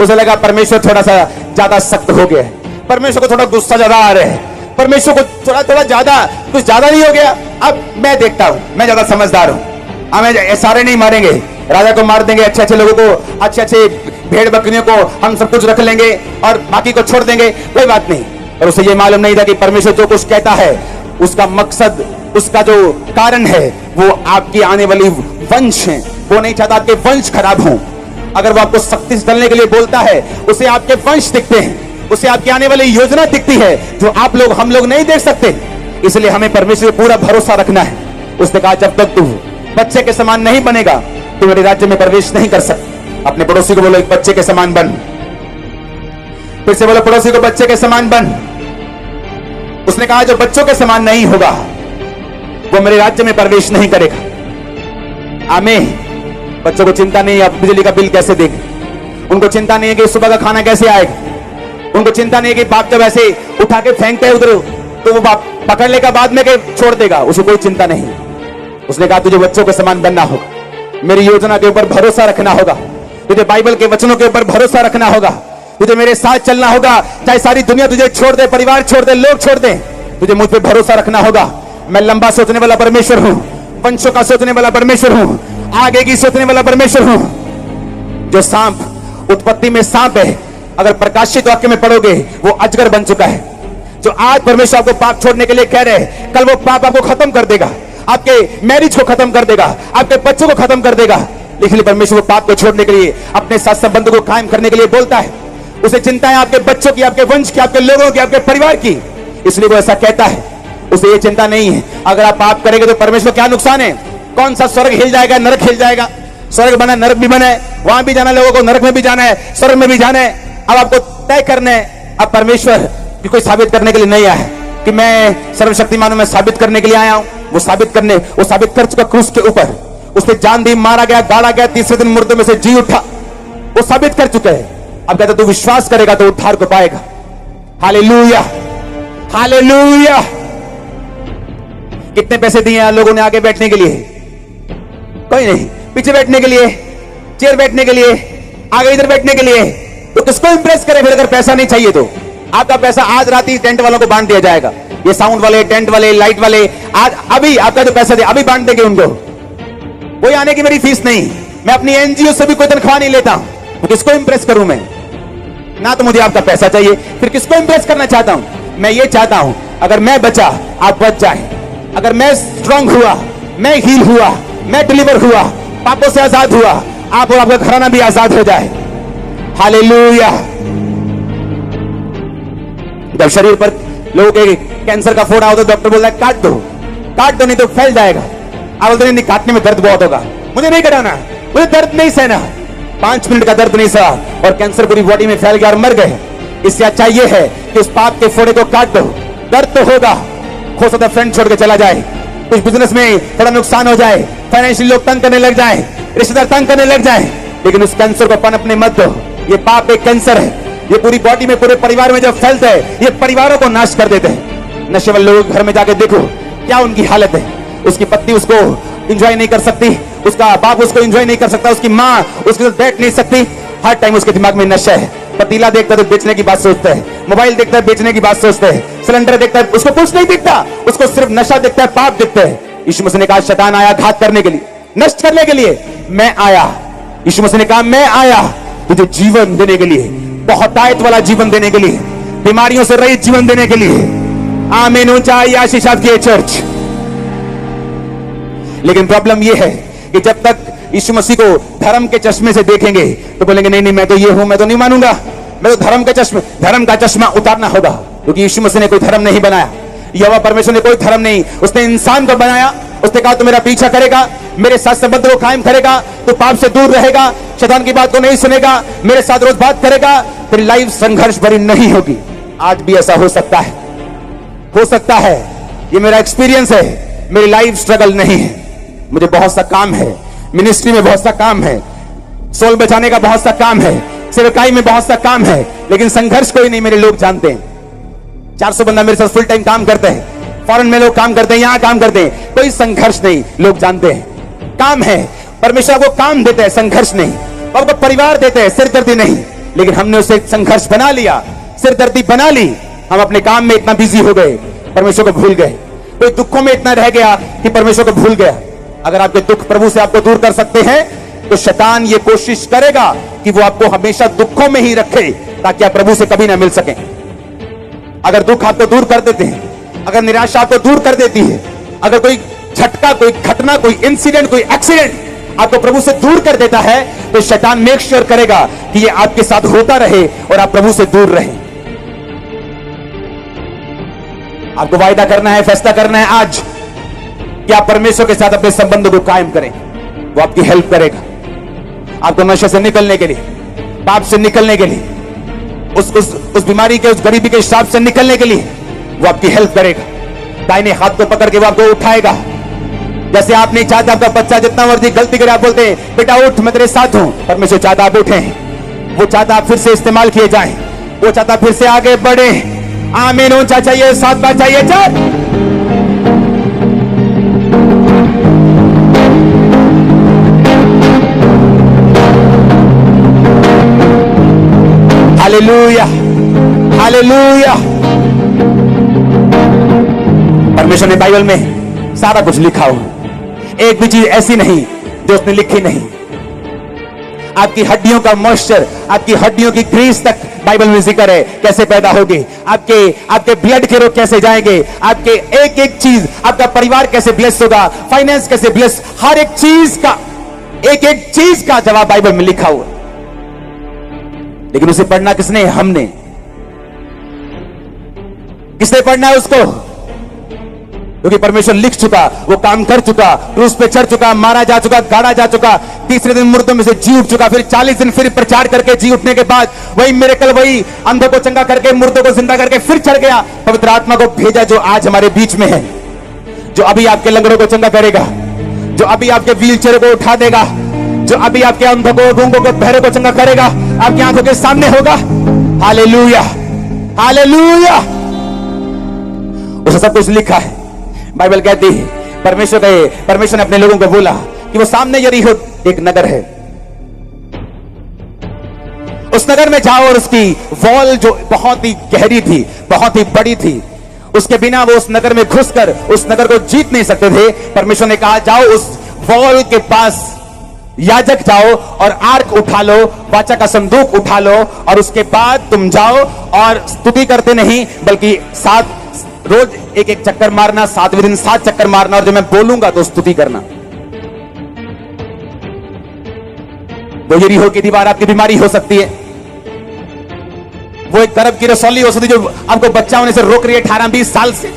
उसे लगा परमेश्वर थोड़ा सा ज्यादा सख्त हो गया, परमेश्वर को थोड़ा गुस्सा ज्यादा आ रहा है, परमेश्वर को थोड़ा ज्यादा कुछ ज्यादा नहीं हो गया। अब मैं देखता हूं, मैं ज्यादा समझदार हूं, हमें सारे नहीं मारेंगे, राजा को मार देंगे, अच्छे अच्छे लोगों को, अच्छे अच्छे भेड़ बकरियों को हम सब कुछ रख लेंगे और बाकी को छोड़ देंगे, कोई बात नहीं। और उसे ये मालूम नहीं था कि परमेश्वर जो कुछ कहता है उसका मकसद, उसका जो कारण है वो आपकी आने वाली वंश है। वो नहीं चाहता आपके वंश खराब हों। अगर वो आपको सख्ती से चलने के लिए बोलता है, उसे आपके वंश दिखते हैं, उसे आपकी आने वाली योजना दिखती है जो आप लोग हम लोग नहीं देख सकते। इसलिए हमें परमेश्वर पे पूरा भरोसा रखना है। उसने कहा जब तक तू बच्चे के समान नहीं बनेगा तो मेरे राज्य में प्रवेश नहीं कर सकता। अपने पड़ोसी को बोलो एक बच्चे के समान बन। फिर से बोलो पड़ोसी को बच्चे के समान बन। उसने कहा जो बच्चों के समान नहीं होगा वो मेरे राज्य में प्रवेश नहीं करेगा। आमीन। बच्चों को चिंता नहीं है बिजली का बिल कैसे देंगे, उनको चिंता नहीं है कि सुबह का खाना कैसे आएगा, उनको चिंता नहीं है कि बाप जब ऐसे उठा के फेंकते हैं उधर तो वो बाप पकड़ लेगा बाद में के छोड़ देगा, उसे कोई चिंता नहीं। उसने कहा तुझे बच्चों के समान बनना होगा, मेरी योजना के ऊपर भरोसा रखना होगा, तुझे बाइबल के वचनों के ऊपर भरोसा रखना होगा, तुझे मेरे साथ चलना होगा, चाहे सारी दुनिया तुझे छोड़ दे, परिवार छोड़ दे, लोग छोड़ दे, तुझे मुझ पे भरोसा रखना होगा। मैं लंबा सोचने वाला परमेश्वर हूं, वंशों का सोचने वाला परमेश्वर हूं, आगे की सोचने वाला परमेश्वर हूं। जो सांप उत्पत्ति में सांप है, अगर प्रकाशित वाक्य में पढ़ोगे वो अजगर बन चुका है। जो आज परमेश्वर आपको पाप छोड़ने के लिए कह रहे हैं, कल वो पाप आपको खत्म कर देगा, आपके मैरिज को खत्म कर देगा, आपके बच्चों को खत्म कर देगा। इसलिए परमेश्वर वो पाप को छोड़ने के लिए, अपने साथ संबंध को कायम करने के लिए बोलता है। उसे चिंता है आपके बच्चों की, आपके वंश की, आपके लोगों की, आपके परिवार की, इसलिए वो ऐसा कहता है। उसे ये चिंता नहीं है अगर आप पाप करेंगे तो परमेश्वर क्या नुकसान है, कौन सा स्वर्ग हिल जाएगा, नरक हिल जाएगा। स्वर्ग बना नरक भी बना है, वहां भी जाना लोगों को, नरक में भी जाना है, स्वर्ग में भी जाना है। अब आपको तय करना है। अब परमेश्वर कोई साबित करने के लिए नहीं आया है कि मैं सर्वशक्तिमान हूं, मैं साबित करने के लिए आया हूं। वो साबित कर चुका क्रूस के ऊपर, उसने जान दी, मारा गया, गाड़ा गया, तीसरे दिन मुर्दों में से जी उठा। वो साबित कर चुके हैं। अब कहते तू विश्वास करेगा तो उद्धार को पाएगा। Hallelujah, hallelujah. कितने पैसे दिए हैं लोगों ने आगे बैठने के लिए? कोई नहीं। पीछे बैठने के लिए, चेयर बैठने के लिए, आगे इधर बैठने के लिए। तो किसको इंप्रेस करे फिर अगर पैसा नहीं चाहिए तो? आपका पैसा आज रात ही टेंट वालों को बांट दिया जाएगा। ये साउंड वाले, टेंट वाले, लाइट वाले, आज अभी आपका जो पैसा दे अभी बांट देंगे उनको। कोई आने की मेरी फीस नहीं। मैं अपनी एनजीओ से भी कोई तनख्वाह नहीं लेता। तो किसको इंप्रेस करूं मैं? ना तो मुझे आपका पैसा चाहिए, फिर किसको इंप्रेस करना चाहता हूं? मैं ये चाहता हूं अगर मैं बचा आप बच जाए, अगर मैं स्ट्रांग हुआ, मैं हील हुआ, मैं डिलीवर हुआ, पापों से आजाद हुआ, आप और आपका घराना भी आजाद हो जाए। हालेलुया। जब शरीर पर लोगों के कैंसर का फोड़ा हो तो डॉक्टर बोलता है काट दो नहीं तो फैल जाएगा। आप बोलते नहीं काटने में दर्द बहुत होगा, मुझे नहीं कटाना, मुझे दर्द नहीं सहना। 5 मिनट का दर्द नहीं सहा और कैंसर पूरी बॉडी में फैल गया और मर गए। इससे अच्छा यह है कि उस पाप के फोड़े को काट दो। दर्द तो होगा, हो सकता है फ्रेंड छोड़ के चला जाए, कुछ बिजनेस में थोड़ा नुकसान हो जाए, फाइनेंशियल लोग तंग करने लग जाए, रिश्तेदार तंग करने लग जाए, लेकिन उस कैंसर को पनपने मत दो। ये पाप एक कैंसर है, ये पूरी बॉडी में, पूरे परिवार में जब फैलता है ये परिवारों को नाश कर देते हैं। नशे वाले लोग घर में जाके देखो क्या उनकी हालत है। उसकी पत्नी उसको एंजॉय नहीं कर सकती, उसका बाप उसको एंजॉय नहीं कर सकता, उसकी माँ उसके साथ बैठ नहीं सकती। हर टाइम उसके दिमाग में नशा है। पतीला देखता है तो बेचने की बात सोचता है, मोबाइल देखता है बेचने की बात सोचता है, सिलेंडर देखता है उसको कुछ नहीं दिखता, उसको सिर्फ नशा दिखता है, पाप दिखता है। यीशु मसीह ने कहा शैतान आया घात करने के लिए, नष्ट करने के लिए, मैं आया। यीशु मसीह ने कहा मैं आया तुझे जीवन देने के लिए, बहुतायत वाला जीवन देने के लिए, बीमारियों से रहित जीवन देने के लिए। आमीन। ऊंचा आशीष आपकी चर्च। लेकिन प्रॉब्लम यह है कि जब तक यीशु मसीह को धर्म के चश्मे से देखेंगे तो बोलेंगे नहीं मैं तो ये हूं, मैं तो नहीं मानूंगा, मैं तो धर्म का चश्मा उतारना होगा। क्योंकि यीशु मसीह ने कोई धर्म नहीं बनाया, यहोवा परमेश्वर ने कोई धर्म नहीं, उसने इंसान को बनाया। उसने कहा तो मेरा पीछा करेगा, मेरे साथ संबंध को कायम करेगा तो पाप से दूर रहेगा, शैतान की बात को नहीं सुनेगा, मेरे साथ रोज बात करेगा, तेरी लाइफ संघर्ष भरी नहीं होगी। आज भी ऐसा हो सकता है, हो सकता है। ये मेरा एक्सपीरियंस है। मेरी लाइफ स्ट्रगल नहीं है, मुझे बहुत सा काम है, मिनिस्ट्री में बहुत सा काम है, सोल बचाने का बहुत सा काम है, सेवकाई में बहुत सा काम है, लेकिन संघर्ष कोई नहीं। मेरे लोग जानते हैं 400 बंदा मेरे साथ फुल टाइम काम करते हैं, फॉरेन में लोग काम करते हैं, यहां काम करते हैं, कोई संघर्ष नहीं। लोग जानते हैं काम है, परमेश्वर को काम देते हैं, संघर्ष नहीं। और वो परिवार देते हैं, सिरदर्दी नहीं। लेकिन हमने उसे संघर्ष बना लिया, सिरदर्दी बना ली। हम अपने काम में इतना बिजी हो गए, परमेश्वर को भूल गए। कोई दुखों में इतना रह गया कि परमेश्वर को भूल गया। अगर आपके दुख प्रभु से आपको दूर कर सकते हैं तो शैतान ये कोशिश करेगा कि वो आपको हमेशा दुखों में ही रखे ताकि आप प्रभु से कभी ना मिल सकें। अगर दुख आपको दूर कर देते हैं, अगर निराशा आपको दूर कर देती है, अगर कोई झटका, कोई घटना, कोई इंसिडेंट, कोई एक्सीडेंट आपको प्रभु से दूर कर देता है तो शैतान मेक श्योर करेगा कि ये आपके साथ होता रहे और आप प्रभु से दूर रहे। आपको वायदा करना है, फैसला करना है आज कि आप परमेश्वर के साथ अपने संबंध को कायम करें। वो आपकी हेल्प करेगा, आपको नशे से निकलने के लिए, पाप से निकलने के लिए, उस बीमारी के, उस गरीबी के श्राप से निकलने के लिए वो आपकी हेल्प करेगा। दाहिने हाथ को पकड़ के वो आपको उठाएगा। जैसे आप नहीं चाहते आपका बच्चा जितना मर्जी गलती करे, आप बोलते हैं बेटा उठ, मैं तेरे साथ हूं। परमेश्वर चाहता आप उठें, वो चाहता आप फिर से इस्तेमाल किए जाएं, वो चाहता फिर से आगे बढ़े। आमीन। ऊंचा चाहिए, 7 बार चाहिए, चल। Hallelujah, hallelujah. परमेश्वर ने बाइबल में सारा कुछ लिखा हो, एक भी चीज ऐसी नहीं जो उसने लिखी नहीं। आपकी हड्डियों का मॉइस्चर, आपकी हड्डियों की ग्रीस तक बाइबल में जिक्र है, कैसे पैदा होगी, आपके ब्लड के रोग कैसे जाएंगे, आपके एक एक चीज, आपका परिवार कैसे ब्लेस होगा, फाइनेंस कैसे ब्लेस, हर एक चीज का, एक एक चीज का जवाब बाइबल में लिखा हुआ। लेकिन उसे पढ़ना किसने? हमने। किसने पढ़ना है उसको? क्योंकि परमेश्वर लिख चुका, वो काम कर चुका, क्रूस पे चढ़ चुका, मारा जा चुका, गाड़ा जा चुका, तीसरे दिन मुर्दों में से जी उठ चुका, फिर 40 दिन फिर प्रचार करके जी उठने के बाद वही मिरेकल, वही अंधों को चंगा करके, मुर्दों को जिंदा करके फिर चढ़ गया। पवित्र आत्मा को भेजा जो आज हमारे बीच में है, जो अभी आपके लंगड़ों को चंगा करेगा, जो अभी आपके व्हील चेयर को उठा देगा, जो अभी आपके अंधों को, गूंगों को, बहरे को चंगा करेगा, आपकी आंखों के सामने होगा। Hallelujah, hallelujah. उसमें सब कुछ लिखा है। बाइबल कहती है परमेश्वर ने अपने लोगों को बोला कि वो सामने यरीहो एक नगर है, उस नगर में जाओ और उसकी वॉल जो बहुत ही गहरी थी, बहुत ही बड़ी थी, उसके बिना वो उस नगर में घुसकर उस नगर को जीत नहीं सकते थे। परमेश्वर ने कहा जाओ उस वॉल के पास, याजक जाओ और आर्क उठा लो, वाचा का संदूक उठा लो, और उसके बाद तुम जाओ और स्तुति करते नहीं बल्कि रोज एक एक चक्कर मारना, 7वें दिन 7 चक्कर मारना, और जब मैं बोलूंगा तो स्तुति करना। वो यरीहो की दीवार आपकी बीमारी हो सकती है, वो एक तरफ की रसौली हो सकती है जो आपको बच्चा होने से रोक रही है 18-20 साल से,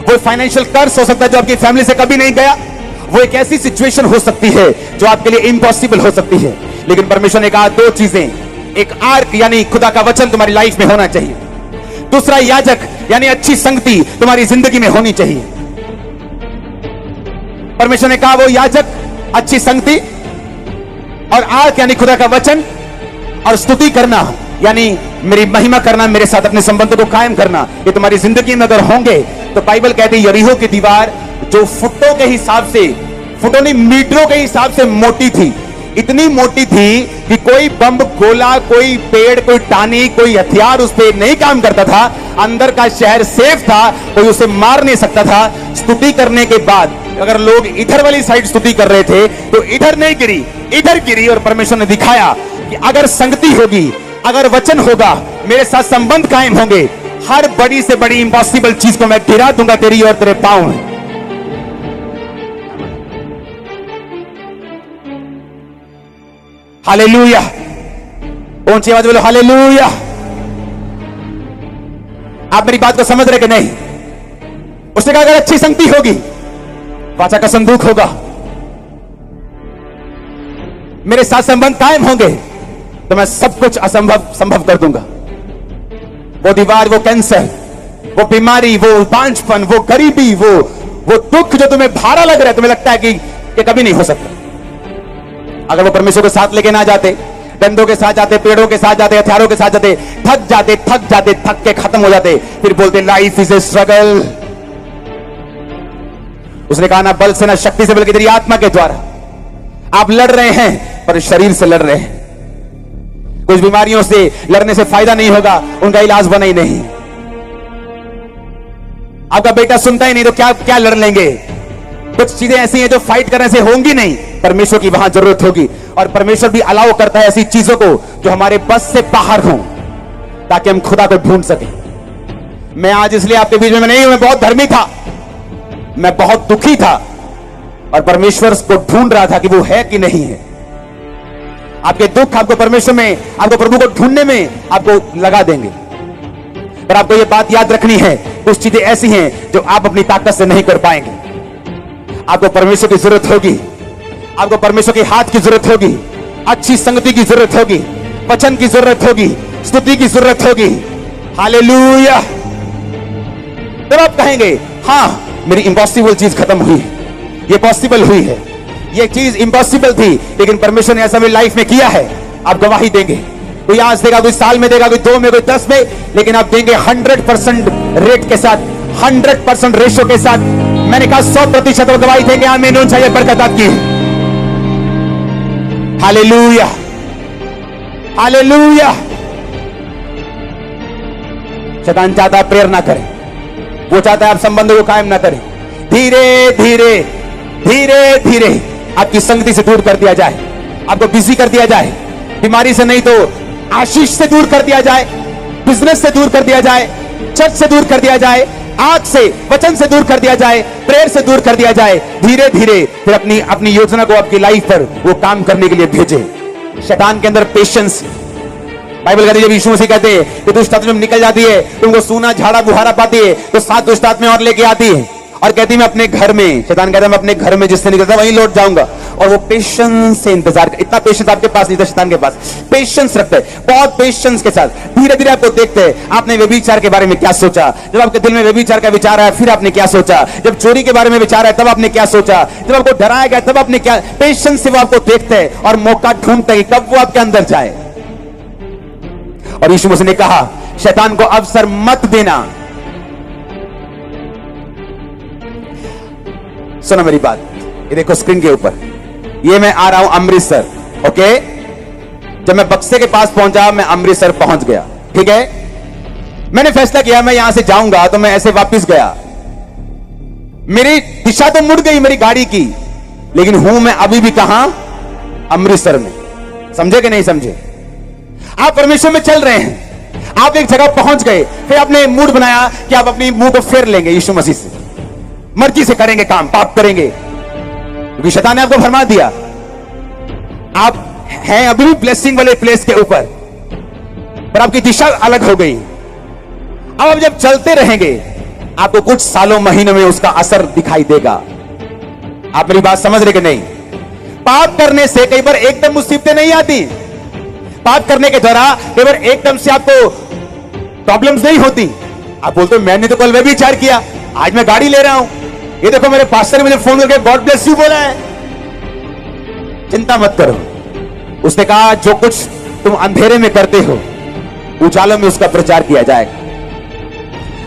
वो फाइनेंशियल कर्ज हो सकता है जो आपकी फैमिली से कभी नहीं गया, वो एक ऐसी सिचुएशन हो सकती है जो आपके लिए इम्पॉसिबल हो सकती है। लेकिन परमेश्वर ने कहा 2 चीजें, एक आर्क यानी खुदा का वचन तुम्हारी लाइफ में होना चाहिए, दूसरा याजक यानी अच्छी संगति तुम्हारी जिंदगी में होनी चाहिए। परमेश्वर ने कहा वो याजक, अच्छी संगति, और आर्क यानी खुदा का वचन, और स्तुति करना यानी मेरी महिमा करना, मेरे साथ अपने संबंध को कायम करना, ये तुम्हारी जिंदगी में अगर होंगे तो बाइबल कहती है यरीहो की दीवार जो फुटों के हिसाब से, फुटों नहीं मीटरों के हिसाब से मोटी थी, इतनी मोटी थी कि कोई बम, गोला, कोई पेड़, कोई टानी, कोई हथियार उस पर नहीं काम करता था। अंदर का शहर सेफ था, कोई उसे मार नहीं सकता था। स्तुति करने के बाद अगर लोग इधर वाली साइड स्तुति कर रहे थे तो इधर नहीं गिरी, इधर गिरी, और परमेश्वर ने दिखाया कि अगर संगति होगी, अगर वचन होगा, मेरे साथ संबंध कायम होंगे, हर बड़ी से बड़ी इंपॉसिबल चीज को मैं गिरा दूंगा तेरी और तेरे पांव में। हालेलुया, ऊंची आवाज बोलो हालेलुया। आप मेरी बात को समझ रहे कि नहीं? उसने कहा अगर अच्छी संगति होगी, वाचा का संदूक होगा, मेरे साथ संबंध कायम होंगे, तो मैं सब कुछ असंभव संभव कर दूंगा। वो दीवार, वो कैंसर, वो बीमारी, वो बांझपन, वो गरीबी, वो दुख जो तुम्हें भारा लग रहा है, तुम्हें लगता है कि ये कभी नहीं हो सकता, अगर वो परमेश्वर के साथ लेके ना जाते, डंडों के साथ जाते, पेड़ों के साथ जाते, हथियारों के साथ जाते, थक के खत्म हो जाते, फिर बोलते लाइफ इज ए स्ट्रगल। उसने कहा ना बल से ना शक्ति से बल्कि तेरी आत्मा के द्वारा। आप लड़ रहे हैं पर शरीर से लड़ रहे हैं। कुछ बीमारियों से लड़ने से फायदा नहीं होगा, उनका इलाज बना ही नहीं। आपका बेटा सुनता ही नहीं तो क्या लड़ लेंगे। कुछ चीजें ऐसी हैं जो फाइट करने से होंगी नहीं, परमेश्वर की वहां जरूरत होगी, और परमेश्वर भी अलाउ करता है ऐसी चीजों को जो हमारे बस से बाहर हों, ताकि हम खुदा को ढूंढ सकें। मैं आज इसलिए आपके बीच में नहीं हूं, मैं बहुत धर्मी था, मैं बहुत दुखी था, और परमेश्वर को ढूंढ रहा था कि वो है कि नहीं है। आपके दुख आपको परमेश्वर में, आपको प्रभु को ढूंढने में आपको लगा देंगे। पर आपको ये बात याद रखनी है, कुछ चीजें ऐसी हैं जो आप अपनी ताकत से नहीं कर पाएंगे। आपको परमेश्वर की जरूरत होगी, आपको परमेश्वर के हाथ की जरूरत होगी, अच्छी संगति की जरूरत होगी, वचन की जरूरत होगी, स्तुति की जरूरत होगी। हालेलुया। तब आप कहेंगे हाँ मेरी इम्पॉसिबल चीज खत्म हुई है, ये पॉसिबल हुई है। ये चीज इम्पॉसिबल थी लेकिन परमेश्वर ने ऐसा मेरी लाइफ में किया है। आप गवाही देंगे, कोई आज देगा, कोई साल में देगा, कोई 2 में, कोई 10 में, लेकिन आप देंगे 100% रेट के साथ, 100% रेशो के साथ। मैंने कहा 100% वो गवाही देंगे। आमीन। उन चाहिए बरकत आपकी। Hallelujah, hallelujah. शैतान चाहता है प्रेयर ना करें, वो चाहता है आप संबंधों को कायम ना करें। धीरे धीरे धीरे धीरे आपकी संगति से दूर कर दिया जाए, आपको बिजी कर दिया जाए, बीमारी से नहीं तो आशीष से दूर कर दिया जाए, बिजनेस से दूर कर दिया जाए, चर्च से दूर कर दिया जाए, आग से, वचन से दूर कर दिया जाए, प्रेयर से दूर कर दिया जाए। धीरे धीरे फिर अपनी योजना को आपकी लाइफ पर वो काम करने के लिए भेजे। शैतान के अंदर पेशेंस, बाइबल कहती है जब यीशु मसीह कहते हैं कि दुष्ट आत्मा निकल जाती है, तुमको सूना झाड़ा बुहारा पाती है, तो 7 दुष्ट आत्मा और लेके आती है और कहती मैं अपने घर में, शैतान कहता है मैं अपने घर में जिससे निकलता वहीं लौट जाऊंगा। और वो पेशेंस से इंतजार कर। इतना पेशेंस आपके पास नहीं था शैतान के पास। पेशेंस रखते हैं, बहुत पेशेंस के साथ धीरे धीरे आपको देखते हैं। आपने व्यभिचार के बारे में क्या सोचा, जब आपके दिल में व्यभिचार का विचार आया फिर आपने क्या सोचा, जब चोरी के बारे में विचार आया तब आपने क्या सोचा, जब आपको डराया गया तब आपने क्या। पेशेंस से वो आपको देखते हैं और मौका ढूंढते हैं कब वो आपके अंदर जाए। और यीशु मसीह ने कहा शैतान को अवसर मत देना। सुनो मेरी बात, ये देखो स्क्रीन के ऊपर, ये मैं आ रहा हूं अमृतसर, ओके। जब मैं बक्से के पास पहुंचा मैं अमृतसर पहुंच गया, ठीक है। मैंने फैसला किया मैं यहां से जाऊंगा, तो मैं ऐसे वापस गया। मेरी दिशा तो मुड़ गई मेरी गाड़ी की, लेकिन हूं मैं अभी भी कहां, अमृतसर में। समझे कि नहीं समझे? आप परमेश्वर में चल रहे हैं, आप एक जगह पहुंच गए, फिर आपने मूड बनाया कि आप अपनी मुंह को फेर लेंगे यीशु मसीह से, मर्जी से करेंगे काम, पाप करेंगे, क्योंकि शैतान ने आपको भरमा दिया। आप हैं अभी भी ब्लेसिंग वाले प्लेस के ऊपर, पर आपकी दिशा अलग हो गई। अब आप जब चलते रहेंगे आपको कुछ सालों महीनों में उसका असर दिखाई देगा। आप मेरी बात समझ रहे कि नहीं? पाप करने से कई बार एकदम मुसीबतें नहीं आती, पाप करने के द्वारा कई बार एकदम से आपको प्रॉब्लम्स नहीं होती। आप बोलते हो मैंने तो कल वह भी विचार किया, आज मैं गाड़ी ले रहा हूं, ये देखो मेरे पास्टर ने मुझे फोन करके गॉड ब्लेस यू बोला है। चिंता मत करो, उसने कहा जो कुछ तुम अंधेरे में करते हो उजालों में उसका प्रचार किया जाएगा।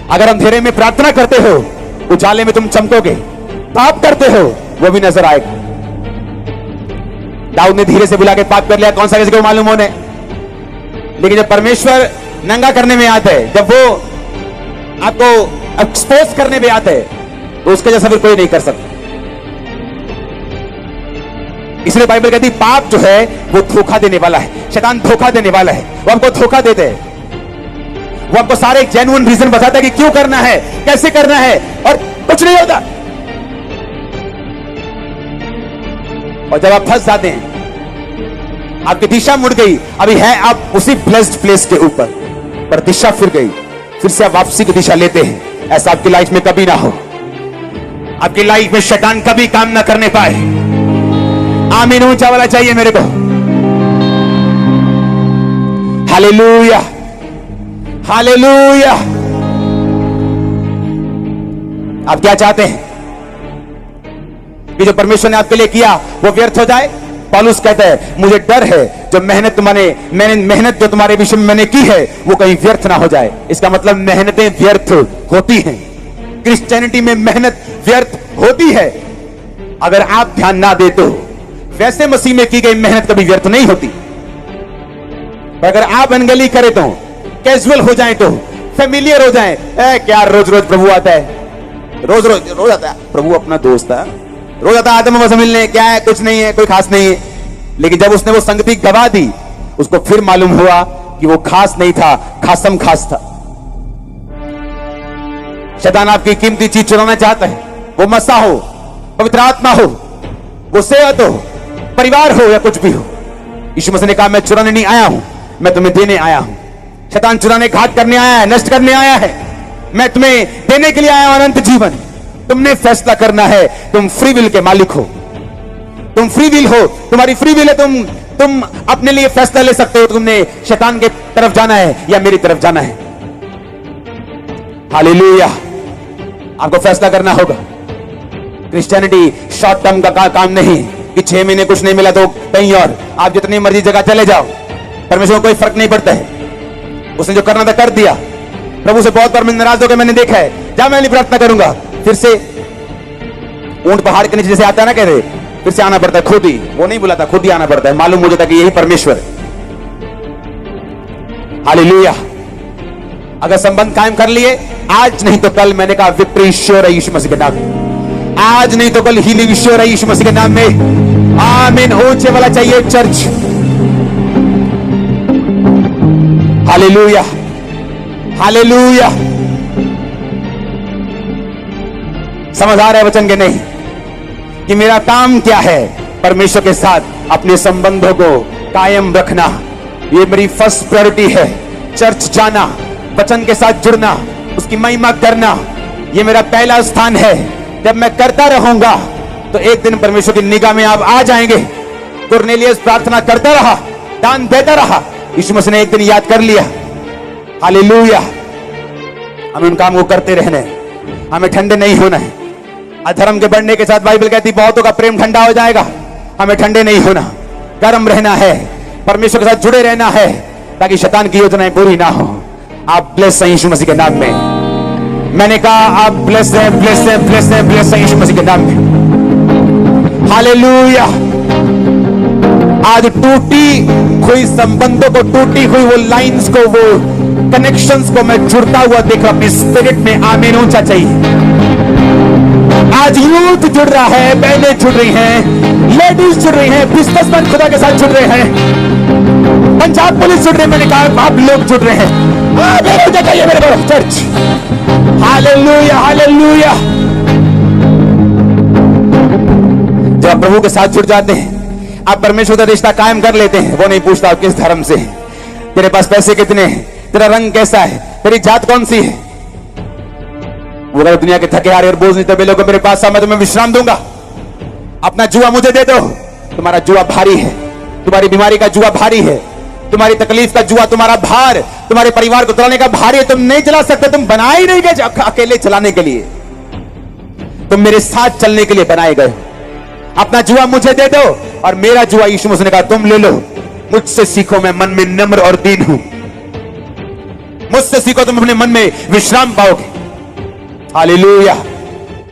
अगर अंधेरे में प्रार्थना करते हो उजाले में तुम चमकोगे, पाप करते हो वो भी नजर आएगा। दाऊद ने धीरे से बुला के पाप कर लिया, कौन सा किसी को मालूम होने। लेकिन जब परमेश्वर नंगा करने में आता है, जब वो आपको एक्सपोज करने में आता है, तो उसके जैसा फिर कोई नहीं कर सकता। इसलिए बाइबल कहती पाप जो है वो धोखा देने वाला है, शैतान धोखा देने वाला है, वो आपको धोखा देते हैं। वो आपको सारे जेन्युइन रीजन बताता है कि क्यों करना है, कैसे करना है, और कुछ नहीं होता। और जब आप फंस जाते हैं, आपकी दिशा मुड़ गई, अभी है आप उसी ब्लेस्ड प्लेस के ऊपर, पर दिशा फिर गई, फिर से आप वापसी की दिशा लेते हैं। ऐसा आपकी लाइफ में कभी ना हो, आपकी लाइफ में शैतान कभी काम ना करने पाए। आमीन ऊंचा वाला चाहिए मेरे को। Hallelujah, hallelujah. आप क्या चाहते हैं कि जो परमेश्वर ने आपके लिए किया वो व्यर्थ हो जाए? पौलुस कहता है मुझे डर है जो मेहनत जो तुम्हारे विषय में मैंने की है वो कहीं व्यर्थ ना हो जाए। इसका मतलब मेहनतें व्यर्थ होती हैं, क्रिश्चियनिटी में मेहनत व्यर्थ होती है। अगर आप ध्यान ना दे तो वैसे मसीह में की गई मेहनत कभी व्यर्थ नहीं होती। अगर आप अनगली करें तो, कैजुअल हो जाए तो, फेमिलियर हो जाए, क्या रोज रोज प्रभु आता है, रोज रोज रोज आता है प्रभु, अपना दोस्त है, रोज आता है आदम से मिलने, क्या है, कुछ नहीं है, कोई खास नहीं है। लेकिन जब उसने वो संगति गवा दी, उसको फिर मालूम हुआ कि वो खास नहीं था, खासम खास था। शैतान आपकी कीमती चीज चुराना चाहता है, वो मसा हो, पवित्र आत्मा हो, वो सेहत हो, परिवार हो या कुछ भी हो। यीशु मसीह ने कहा मैं चुराने नहीं आया हूं, मैं तुम्हें देने आया हूं। शैतान चुराने, घात करने आया है, नष्ट करने आया है, मैं तुम्हें देने के लिए आया हूं अनंत जीवन। तुमने फैसला करना है, तुम फ्री विल के मालिक हो, तुम फ्री विल हो, तुम्हारी फ्री विल है, तुम अपने लिए फैसला ले सकते हो, तुमने शैतान के तरफ जाना है या मेरी तरफ जाना है। हालेलुया, आपको फैसला करना होगा। क्रिश्चियनिटी शॉर्ट टर्म का काम नहीं कि 6 महीने कुछ नहीं मिला तो कहीं और आप जितनी मर्जी जगह चले जाओ, परमेश्वर को कोई फर्क नहीं पड़ता है। उसने जो करना था कर दिया। प्रभु से बहुत बार मैं नाराज होकर मैंने देखा है, जहां मैं नहीं प्रार्थना करूंगा फिर से ऊंट पहाड़ के नीचे जैसे आता है ना, कहते फिर से आना पड़ता है, खुद ही, वो नहीं बुलाता, खुद ही आना पड़ता है। मालूम हो जाता कि यही परमेश्वर है। हालेलुया। अगर संबंध कायम कर लिए, आज नहीं तो कल, मैंने कहा विक्ट्री श्योर है यीशु मसीह के नाम में, आज नहीं तो कल हीलिंग श्योर है यीशु मसीह के नाम में। आमीन ऊंचे वाला चाहिए चर्च। Hallelujah, hallelujah. समझ आ रहा है वचन के नहीं कि मेरा काम क्या है? परमेश्वर के साथ अपने संबंधों को कायम रखना, ये मेरी फर्स्ट प्रायोरिटी है। चर्च जाना, वचन के साथ जुड़ना, उसकी महिमा करना, ये मेरा पहला स्थान है। जब मैं करता रहूंगा तो एक दिन परमेश्वर की निगाह में आप आ जाएंगे। कुरनेलियस प्रार्थना करता रहा, दान देता रहा, यीशु मसीह ने एक दिन याद कर लिया। हालेलुया। हमें उन काम को करते रहना है, हमें ठंडे नहीं होना है। अधर्म के बढ़ने के साथ बाइबल कहती बहुतों का प्रेम ठंडा हो जाएगा। हमें ठंडे नहीं होना, गर्म रहना है, परमेश्वर के साथ जुड़े रहना है, ताकि शैतान की योजनाएं पूरी ना हो। आप ब्लेस हैं यीशु मसीह के नाम में। मैंने कहा आप ब्लेस हैं, ब्लेस हैं, ब्लेस हैं, ब्लेस हैं यीशु मसीह के नाम में। हालेलुया। आज टूटी हुई संबंधों को, टूटी हुई वो लाइंस को, वो कनेक्शंस को मैं जुड़ता हुआ देख रहा, अपनी स्पिरिट में आमीन ऊंचा चाहिए। आज यूथ जुड़ रहा है, बहनें जुड़ रही हैं, लेडीज जुड़ रही हैं, बिजनेसमैन खुदा के साथ जुड़ रहे हैं, पंजाब पुलिस जुड़ रही है। मैंने कहा आप लोग जुड़ रहे हैं। मेरे को चर्च। Hallelujah, hallelujah. जब आप प्रभु के साथ जुड़ जाते हैं, आप परमेश्वर का रिश्ता कायम कर लेते हैं। वो नहीं पूछता आप किस धर्म से, तेरे पास पैसे कितने हैं, तेरा रंग कैसा है, तेरी जात कौन सी है। वो अगर दुनिया के थके हारे और बोझ नहीं दबे लोग मेरे पास आ, मैं तुम्हें विश्राम दूंगा। अपना जुआ मुझे दे दो। तुम्हारा जुआ भारी है, तुम्हारी बीमारी का जुआ भारी है, तुम्हारी तकलीफ का जुआ, तुम्हारा भार, तुम्हारे परिवार को चलाने का भारी है। तुम नहीं चला सकते, तुम बनाए नहीं गए अकेले चलाने के लिए, तुम मेरे साथ चलने के लिए बनाए गए। अपना जुआ मुझे दे दो और मेरा जुआ यीशु मसीह ने कहा तुम ले लो। मुझसे सीखो, मैं मन में नम्र और दीन हूं। मुझसे सीखो, तुम अपने मन में विश्राम पाओगे। हालेलुया।